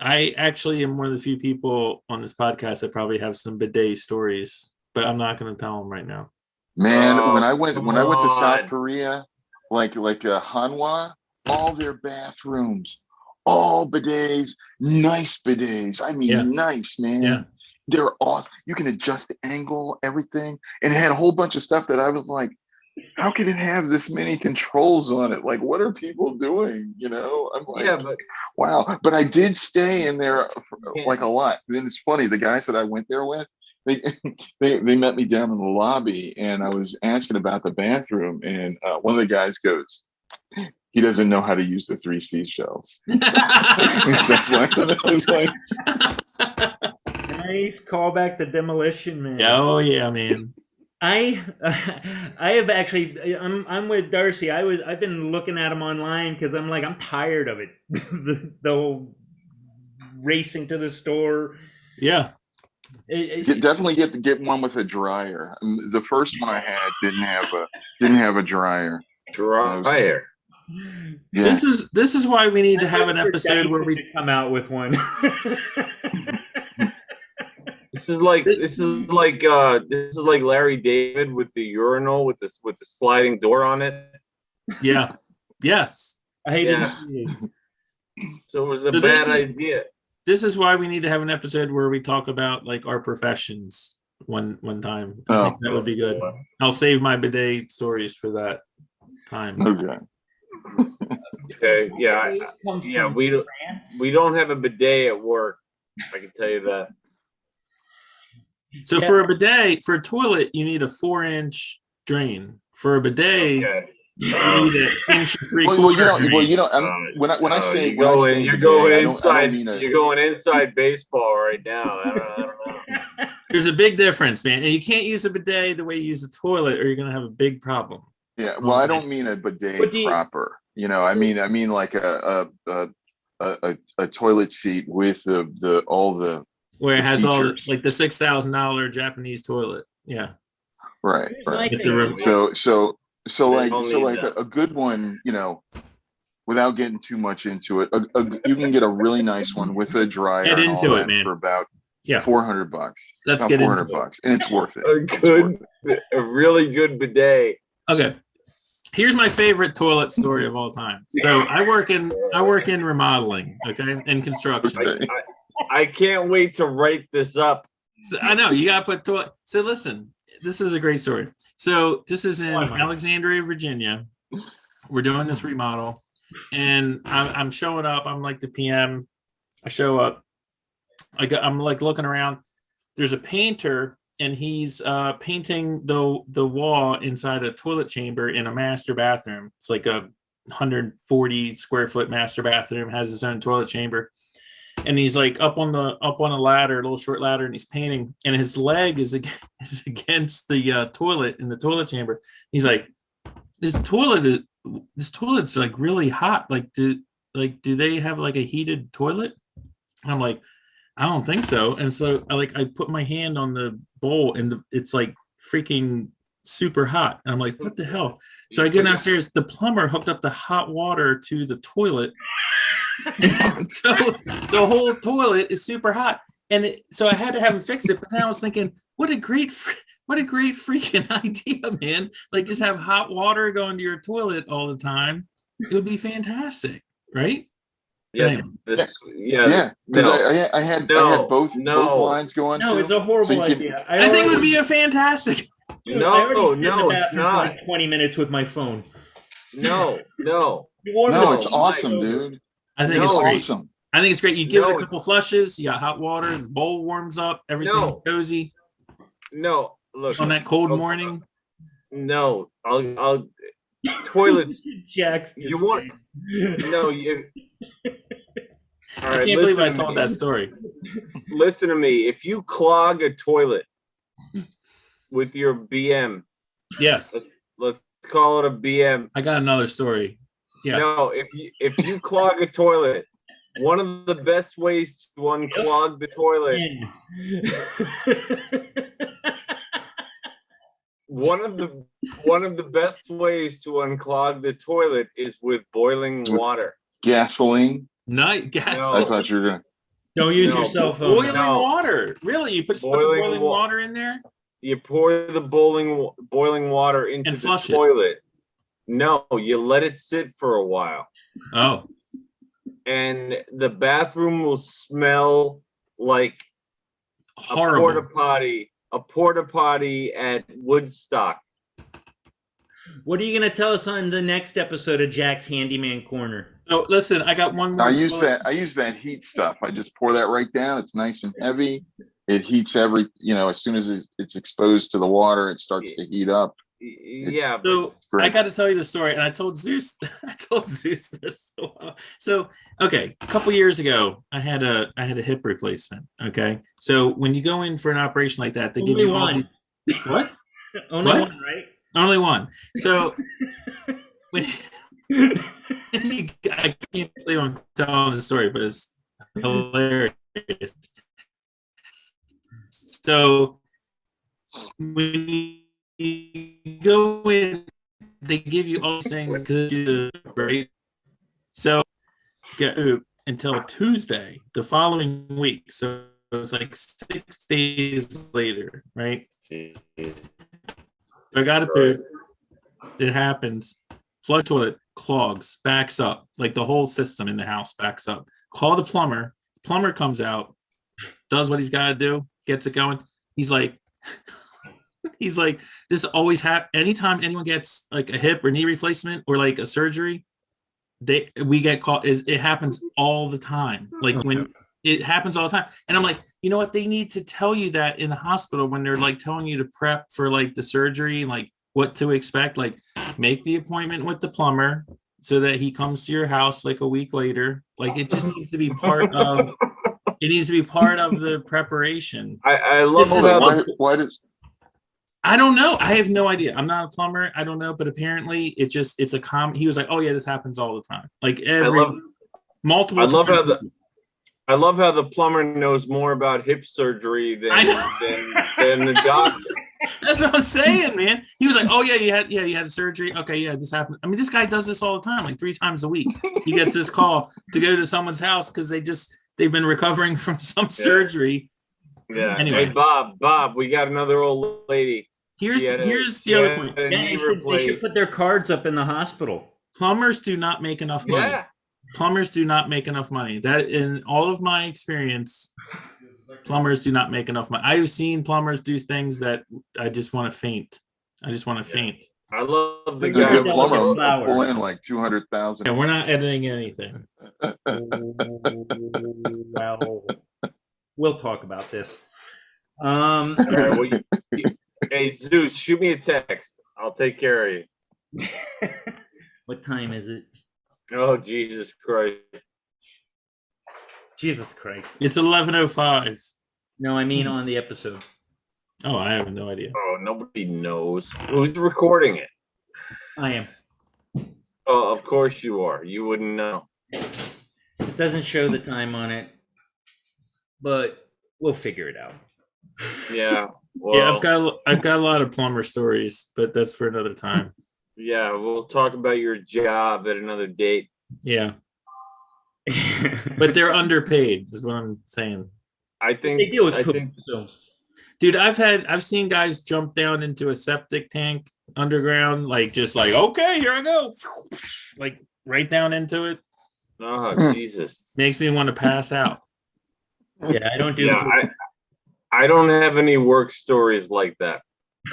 D: I actually am one of the few people on this podcast that probably have some bidet stories, but I'm not going to tell them right now.
C: Man, when I went to South Korea, like Hanwha, all their bathrooms, all bidets, nice bidets. I mean, nice, man.
D: Yeah.
C: They're awesome. You can adjust the angle, everything. And it had a whole bunch of stuff that I was like, how can it have this many controls on it? Like, what are people doing? I'm like, wow. But I did stay in there like a lot. And then it's funny, the guys that I went there with, they met me down in the lobby, and I was asking about the bathroom, and one of the guys goes, he doesn't know how to use the 3 seashells. I was like,
B: nice callback to Demolition Man.
D: Oh yeah, man.
B: I have actually, I'm with Darcy. I've been looking at him online because I'm like, I'm tired of it. the whole racing to the store.
D: Yeah.
C: Definitely get one with a dryer. The first one I had didn't have a dryer.
A: Dryer.
C: Yeah.
D: This is why we need to have an
B: For
D: episode where
B: Dyson
D: we
B: to come out with one.
A: This is like Larry David with the urinal with the sliding door on it.
D: yeah. Yes.
B: I hate
A: Yeah.
B: it.
A: So it was a
D: So this
A: bad
D: is-
A: idea.
D: This is why we need to have an episode where we talk about like our professions one time. I think that would be good. I'll save my bidet stories for that time.
C: Okay.
A: Okay. Yeah.
B: Comes
A: Yeah.
B: from
A: We
B: France.
A: don't have a bidet at work. I can tell you that.
D: So
B: Yeah.
D: for a bidet, for a toilet, you need a 4-inch drain. For a bidet,
A: Okay.
D: you need an inch and three
C: Well,
D: quarter
C: when I say
A: you're
C: when I
A: going,
C: say
A: you're
C: bidet,
A: going
C: I don't
A: inside.
C: mean a.
A: You're going inside baseball right now. I don't know.
D: There's a big difference, man. And you can't use a bidet the way you use a toilet, or you're gonna have a big problem.
C: Yeah, well, I don't mean a bidet proper. I mean like a toilet seat with all the
D: Where it has all
C: features.
D: like the $6,000 Japanese toilet. Yeah.
C: right.
B: Here's my
D: Get the
B: thing.
D: room.
C: So
A: They don't need
C: like
A: that.
C: a good one, without getting too much into it, you can get a really nice one with a dryer
D: Get
C: and all
D: into it,
C: that
D: man.
C: for about
D: Yeah.
C: $400.
D: Let's
C: About
D: get into
C: 400
D: it.
C: bucks, and it's worth it.
A: A really good bidet.
D: Okay. Here's my favorite toilet story of all time. So I work in remodeling, okay, and construction.
C: Okay.
A: I can't wait to write this up.
D: So, I know you gotta put toilet. So listen, this is a great story. So this is in Alexandria, Virginia. We're doing this remodel, and I'm showing up. I'm like the PM. I show up. I'm like looking around. There's a painter, and he's painting the wall inside a toilet chamber in a master bathroom. It's like a 140 square foot master bathroom, has its own toilet chamber. And he's like up on a ladder, a little short ladder, and he's painting, and his leg is against the toilet in the toilet chamber. He's like, this toilet's like really hot. Like, do they have like a heated toilet? And I'm like, I don't think so. And so I put my hand on the bowl, and it's like freaking super hot. And I'm like, what the hell? So I get downstairs. The plumber hooked up the hot water to the toilet. So the whole toilet is super hot, and so I had to have him fix it. But then I was thinking, what a great freaking idea, man! Like, just have hot water going to your toilet all the time. It would be fantastic, right?
A: Yeah.
C: Yeah, because I had both lines going.
B: No,
C: too.
B: it's a horrible
C: So you can-
B: idea.
D: I think it would be a fantastic.
B: Dude, I already sit in the
A: it's
B: bathroom for
A: not.
B: like 20 minutes with my phone.
A: No.
B: You warm
C: No,
B: this
C: it's
B: up.
C: awesome, dude.
D: I think
C: It's
D: it's great.
C: awesome.
D: I think it's great. You give it
A: No.
D: a couple flushes. You got hot water. The bowl warms up. Everything's
A: No.
D: cozy
A: No, look.
D: on that cold
A: Okay.
D: morning.
A: No, I'll toilets.
B: Jack's
A: You want- No, you. All right,
D: I can't believe
A: listen
D: I
A: to
D: told
A: me.
D: that story.
A: Listen to me. If you clog a toilet with your BM,
D: Yes,
A: let's call it a BM.
D: I got another story. Yeah.
A: No, if you clog a toilet, one of the best ways to unclog the toilet, one of the best ways to unclog the toilet is with boiling water.
C: Gasoline.
D: Night gas.
A: No.
C: I thought you were gonna.
B: Don't use
A: No,
B: your cell phone.
D: Boiling
A: No.
D: water. Really? You put the
A: Boiling
D: boiling
A: wa-
D: water in there?
A: You pour the boiling water into
D: And
A: the
D: flush it.
A: toilet. No, you let it sit for a while,
D: Oh,
A: and the bathroom will smell like a
D: horrible.
A: porta potty at Woodstock.
B: What are you going to tell us on the next episode of Jack's Handyman Corner?
D: Oh, listen, I got one more.
C: I use that heat stuff. I just pour that right down. It's nice and heavy. It heats as soon as it's exposed to the water, it starts to heat up.
A: Yeah, but
D: So
C: Great.
D: I got to tell you the story, and I told Zeus. I told Zeus this. So okay, a couple years ago, I had a hip replacement. Okay, so when you go in for an operation like that, they give
B: Only
D: you all
B: one.
D: what?
B: Only
D: What?
B: one, right?
D: Only one. So when I can't believe I'm telling the story, but it's hilarious. So when you go in, they give you all these things because right. So until Tuesday, the following week. So it was like 6 days later, right? I got to poop. It happens. Flush toilet clogs, backs up. Like the whole system in the house backs up. Call the plumber. Plumber comes out, does what he's got to do, gets it going. He's like, this always happens. Anytime anyone gets like a hip or knee replacement or like a surgery, we get caught. It happens all the time. Like when it happens all the time. And I'm like, you know what? They need to tell you that in the hospital when they're like telling you to prep for like the surgery, like what to expect. Like make the appointment with the plumber so that he comes to your house like a week later. Like it just needs to be part of. It needs to be part of the preparation.
A: I love
C: Hold
A: how
C: on, why does
D: I don't know. I have no idea. I'm not a plumber. I don't know, but apparently it's a common. He was like, "Oh yeah, this happens all the time." Like multiple.
A: I love how the plumber knows more about hip surgery than the doctor.
D: That's what I'm saying, man. He was like, "Oh yeah, you had a surgery. Okay, yeah, this happened." I mean, this guy does this all the time, like 3 times a week. He gets this call to go to someone's house because they've been recovering from some surgery.
A: Yeah.
D: Anyway.
A: Hey, Bob, we got another old lady.
D: Here's the other point.
B: Yeah, they should put their cards up in the hospital.
D: Plumbers do not make enough money.
A: Yeah.
D: Plumbers do not make enough money. That in all of my experience, plumbers do not make enough money. I've seen plumbers do things that I just want to faint. I love the guy.
C: Plumber pull in like 200,000.
D: And we're not editing anything.
B: Well, we'll talk about this.
A: All right, well, hey, Zeus, shoot me a text. I'll take care of you.
B: What time is it?
A: Oh, Jesus Christ.
B: Jesus Christ.
D: It's 11:05.
B: No, I mean on the episode.
D: Oh, I have no idea.
A: Oh, nobody knows. Who's recording it?
B: I am.
A: Oh, of course you are. You wouldn't know.
B: It doesn't show the time on it, but we'll figure it out.
A: Yeah. Well,
D: Yeah, I've got a lot of plumber stories, but that's for another time.
A: Yeah, we'll talk about your job at another date.
D: Yeah. But they're underpaid, is what I'm saying.
A: I think
B: They deal with cooking, so.
D: Dude, I've seen guys jump down into a septic tank underground, like just like, okay, here I go. Like right down into it.
A: Oh, Jesus.
D: Makes me want to pass out.
B: Yeah, I don't do
A: I don't have any work stories like that.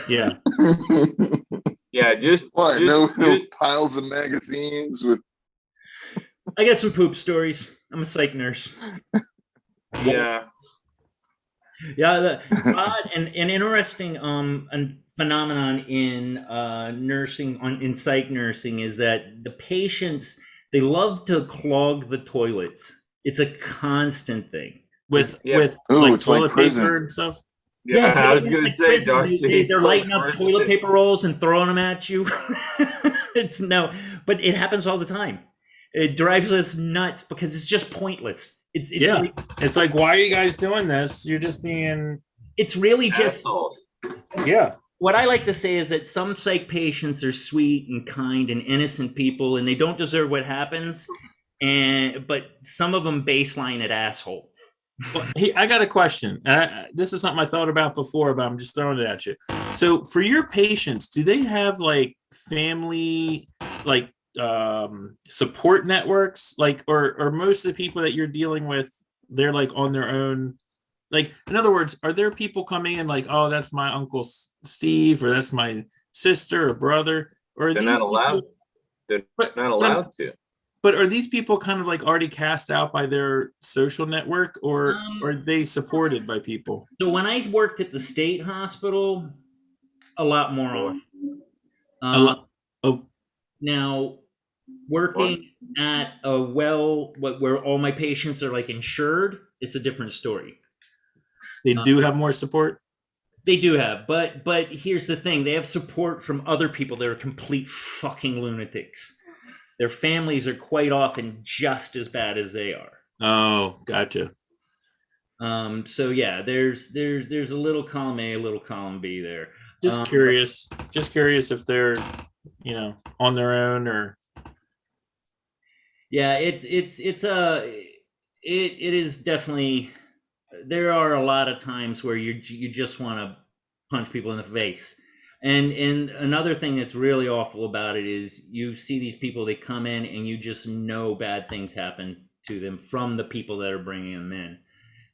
D: Yeah.
A: Yeah, just
C: no piles of magazines with.
B: I got some poop stories. I'm a psych nurse.
A: Yeah.
B: Yeah, an interesting phenomenon in nursing in psych nursing is that the patients, they love to clog the toilets. It's a constant thing.
D: With
C: it's
D: toilet
C: like prison.
D: paper and stuff.
A: Yeah,
B: it's
A: I was
B: like
A: going to say,
B: prison.
A: Darcy.
B: They're lighting up toilet paper rolls and throwing them at you. But it happens all the time. It drives us nuts because it's just pointless.
D: It's like, why are you guys doing this? You're just being.
B: It's really just.
A: Assholes.
D: Yeah.
B: What I like to say is that some psych patients are sweet and kind and innocent people, and they don't deserve what happens. But some of them baseline at asshole.
D: Well, hey, I got a question. This is something I thought about before, but I'm just throwing it at you. So, for your patients, do they have like family, like support networks, like, or most of the people that you're dealing with, they're like on their own? Like, in other words, are there people coming in like, oh, that's my uncle Steve, or that's my sister or brother, or
A: They're not allowed. They're not allowed to.
D: But are these people kind of like already cast out by their social network, or are they supported by people?
B: So when I worked at the state hospital, a lot more often. Now, working at a where all my patients are like insured, it's a different story.
D: They do have more support?
B: They do have, but here's the thing. They have support from other people that are complete fucking lunatics. Their families are quite often just as bad as they are.
D: Oh, gotcha.
B: So yeah, there's a little column A, a little column B there.
D: Just curious. Just curious if they're, on their own or.
B: Yeah, it is definitely. There are a lot of times where you just want to punch people in the face. And another thing that's really awful about it is you see these people, they come in and you just know bad things happen to them from the people that are bringing them in,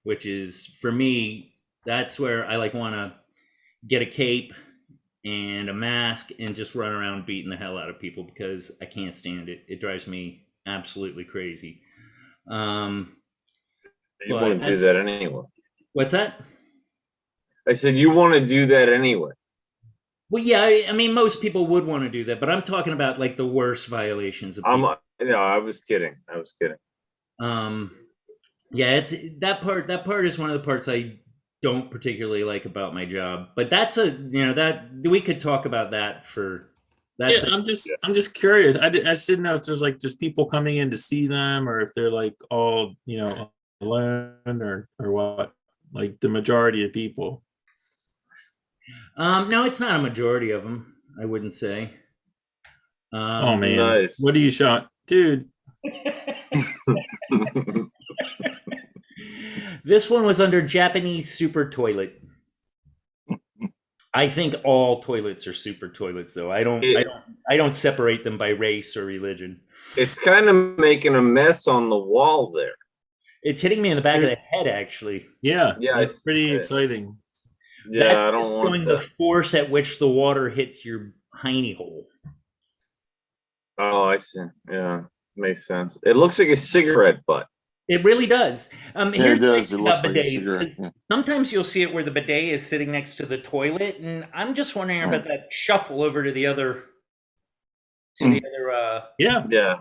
B: which is, for me, that's where I like want to get a cape and a mask and just run around beating the hell out of people, because I can't stand it. It drives me absolutely crazy.
A: You
B: But
A: want to do that anyway.
B: What's that?
A: I said you want to do that anyway.
B: Well, yeah, I mean, most people would want to do that, but I'm talking about like the worst violations of people.
A: I was kidding.
B: Yeah, it's that part. That part is one of the parts I don't particularly like about my job. But that's that we could talk about that for. That's
D: Yeah, I'm just curious. I just didn't know if there's like just people coming in to see them, or if they're like all alone or what. Like the majority of people.
B: No, it's not a majority of them, I wouldn't say.
D: Oh man,
A: nice.
D: What are you shot, dude?
B: This one was under Japanese super toilet. I think all toilets are super toilets, though. I don't separate them by race or religion.
A: It's kind of making a mess on the wall there.
B: It's hitting me in the back of the head, actually.
D: Yeah,
A: Yeah,
D: it's pretty exciting.
A: Yeah,
B: That's
A: I don't want
B: showing
A: that.
B: the force at which the water hits your hiney hole.
A: Oh, I see. Yeah, makes sense. It looks like a cigarette butt.
B: It really does.
C: Yeah,
B: Here's
C: it does.
B: the
C: It
B: thing
C: looks
B: about
C: like a
B: bidets,
C: cigarette.
B: is
C: Yeah.
B: sometimes you'll see it where the bidet is sitting next to the toilet, and I'm just wondering
C: Right.
B: about that shuffle over to the other.
D: Yeah,
A: Yeah.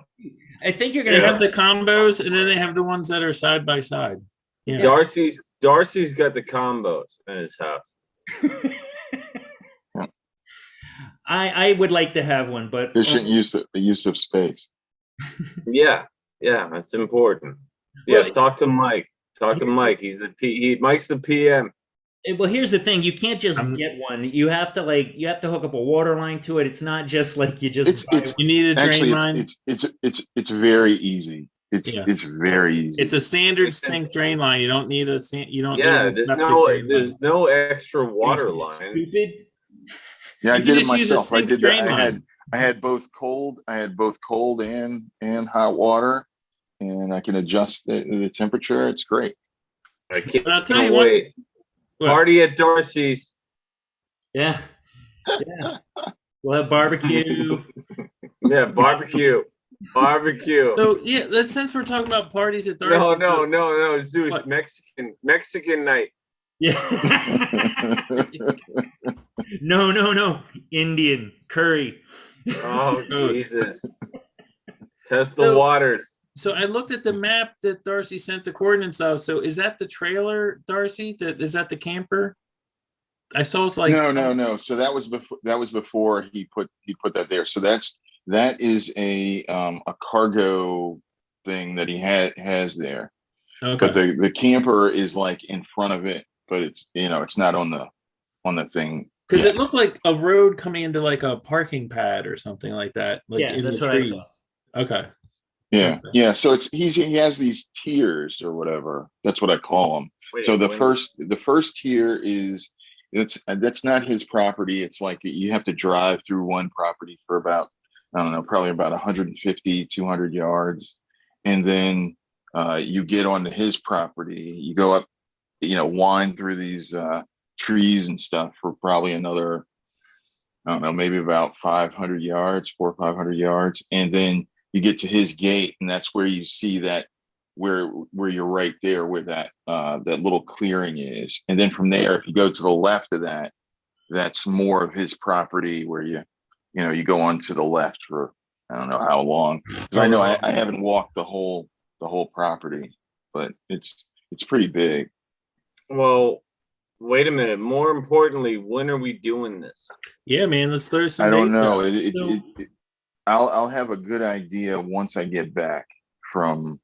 B: I think you're
D: they
B: gonna
D: have the combos, and then they have the ones that are side by side. Yeah,
A: Darcy's got the combos in his house.
B: I would like to have one, but
C: Efficient use of space.
A: Yeah, that's important. Yeah,
B: Well,
A: talk to Mike. Talk to Mike. He's Mike's the PM.
B: well, here's the thing: you can't just
D: I'm-
B: get one. You have to hook up a water line to it. It's not just like you just.
C: It's
D: you need a drain
C: actually
D: line.
C: it's very easy. It's very easy.
D: It's a standard sink drain line. You don't need you don't
A: Yeah,
D: need a
A: there's
D: septic
A: no
D: drain line.
A: extra water line.
B: Stupid.
C: Yeah, I
D: You
C: did it
D: just use a
C: myself. I
D: sink
C: did that.
D: drain line.
C: I had both cold and hot water, and I can adjust the temperature. It's great.
A: I can't,
D: But I'll tell you what.
A: wait.
D: What?
A: Party at Darcy's.
B: Yeah. We'll have barbecue.
A: Yeah, barbecue.
D: So yeah, since we're talking about parties at Darcy.
A: No, Zeus.
D: What?
A: Mexican night.
B: Yeah. No. Indian curry.
A: Oh Jesus. Test the
D: So-
A: waters.
D: So I looked at the map that Darcy sent the coordinates of. So is that the trailer, Darcy? Is that the camper? I saw it's like
C: No. So that was before he put that there. So that is a cargo thing that he has there.
D: Okay.
C: But the camper is like in front of it, but it's it's not on the thing.
D: Because it looked like a road coming into like a parking pad or something like that. Like
B: Yeah,
D: in
B: that's
D: the
B: what I
D: tree.
B: saw.
D: Okay.
C: Yeah,
D: Okay.
C: yeah. So he has these tiers or whatever. That's what I call them.
A: Wait,
C: So the
A: when-
C: first tier is that's not his property. It's like you have to drive through one property for about, I don't know, probably about 150, 200 yards. And then you get onto his property, you go up, wind through these trees and stuff for probably another, I don't know, maybe about 500 yards, 400 or 500 yards. And then you get to his gate, and that's where you see that where you're right there where that little clearing is. And then from there, if you go to the left of that, that's more of his property where you go on to the left for I don't know how long, because I know I haven't walked the whole property, but it's pretty big.
A: Well, wait a minute. More importantly, when are we doing this?
D: Yeah, man. Let's throw some.
C: I don't
D: dates
C: know.
D: out.
C: I'll have a good idea once I get back from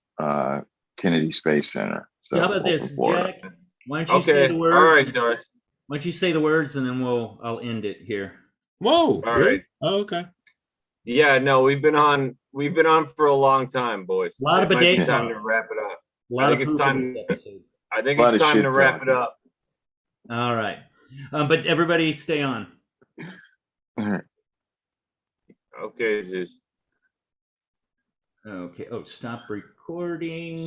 C: Kennedy Space Center. So
B: How about
C: we're
B: this,
C: from Florida.
B: Jack? Why don't you say
A: Okay.
B: the
A: All
B: words?
A: right, Darcy.
B: Why don't you say the words and then I'll end it here.
D: Whoa.
A: All
D: really?
A: right.
D: Oh, okay.
A: Yeah, no, we've been on for a long time, boys.
B: A lot of
A: It might be
B: bidet
A: time
B: talk.
A: to wrap it up.
B: A lot of
A: think it's
B: poop in
A: time-
B: this episode.
A: I think
C: A lot
A: it's
C: of
A: time to
C: shit
A: wrap it
C: talking.
A: up.
B: All right. But everybody stay on.
C: All right.
A: Okay, Zeus.
B: Okay. Oh, stop recording.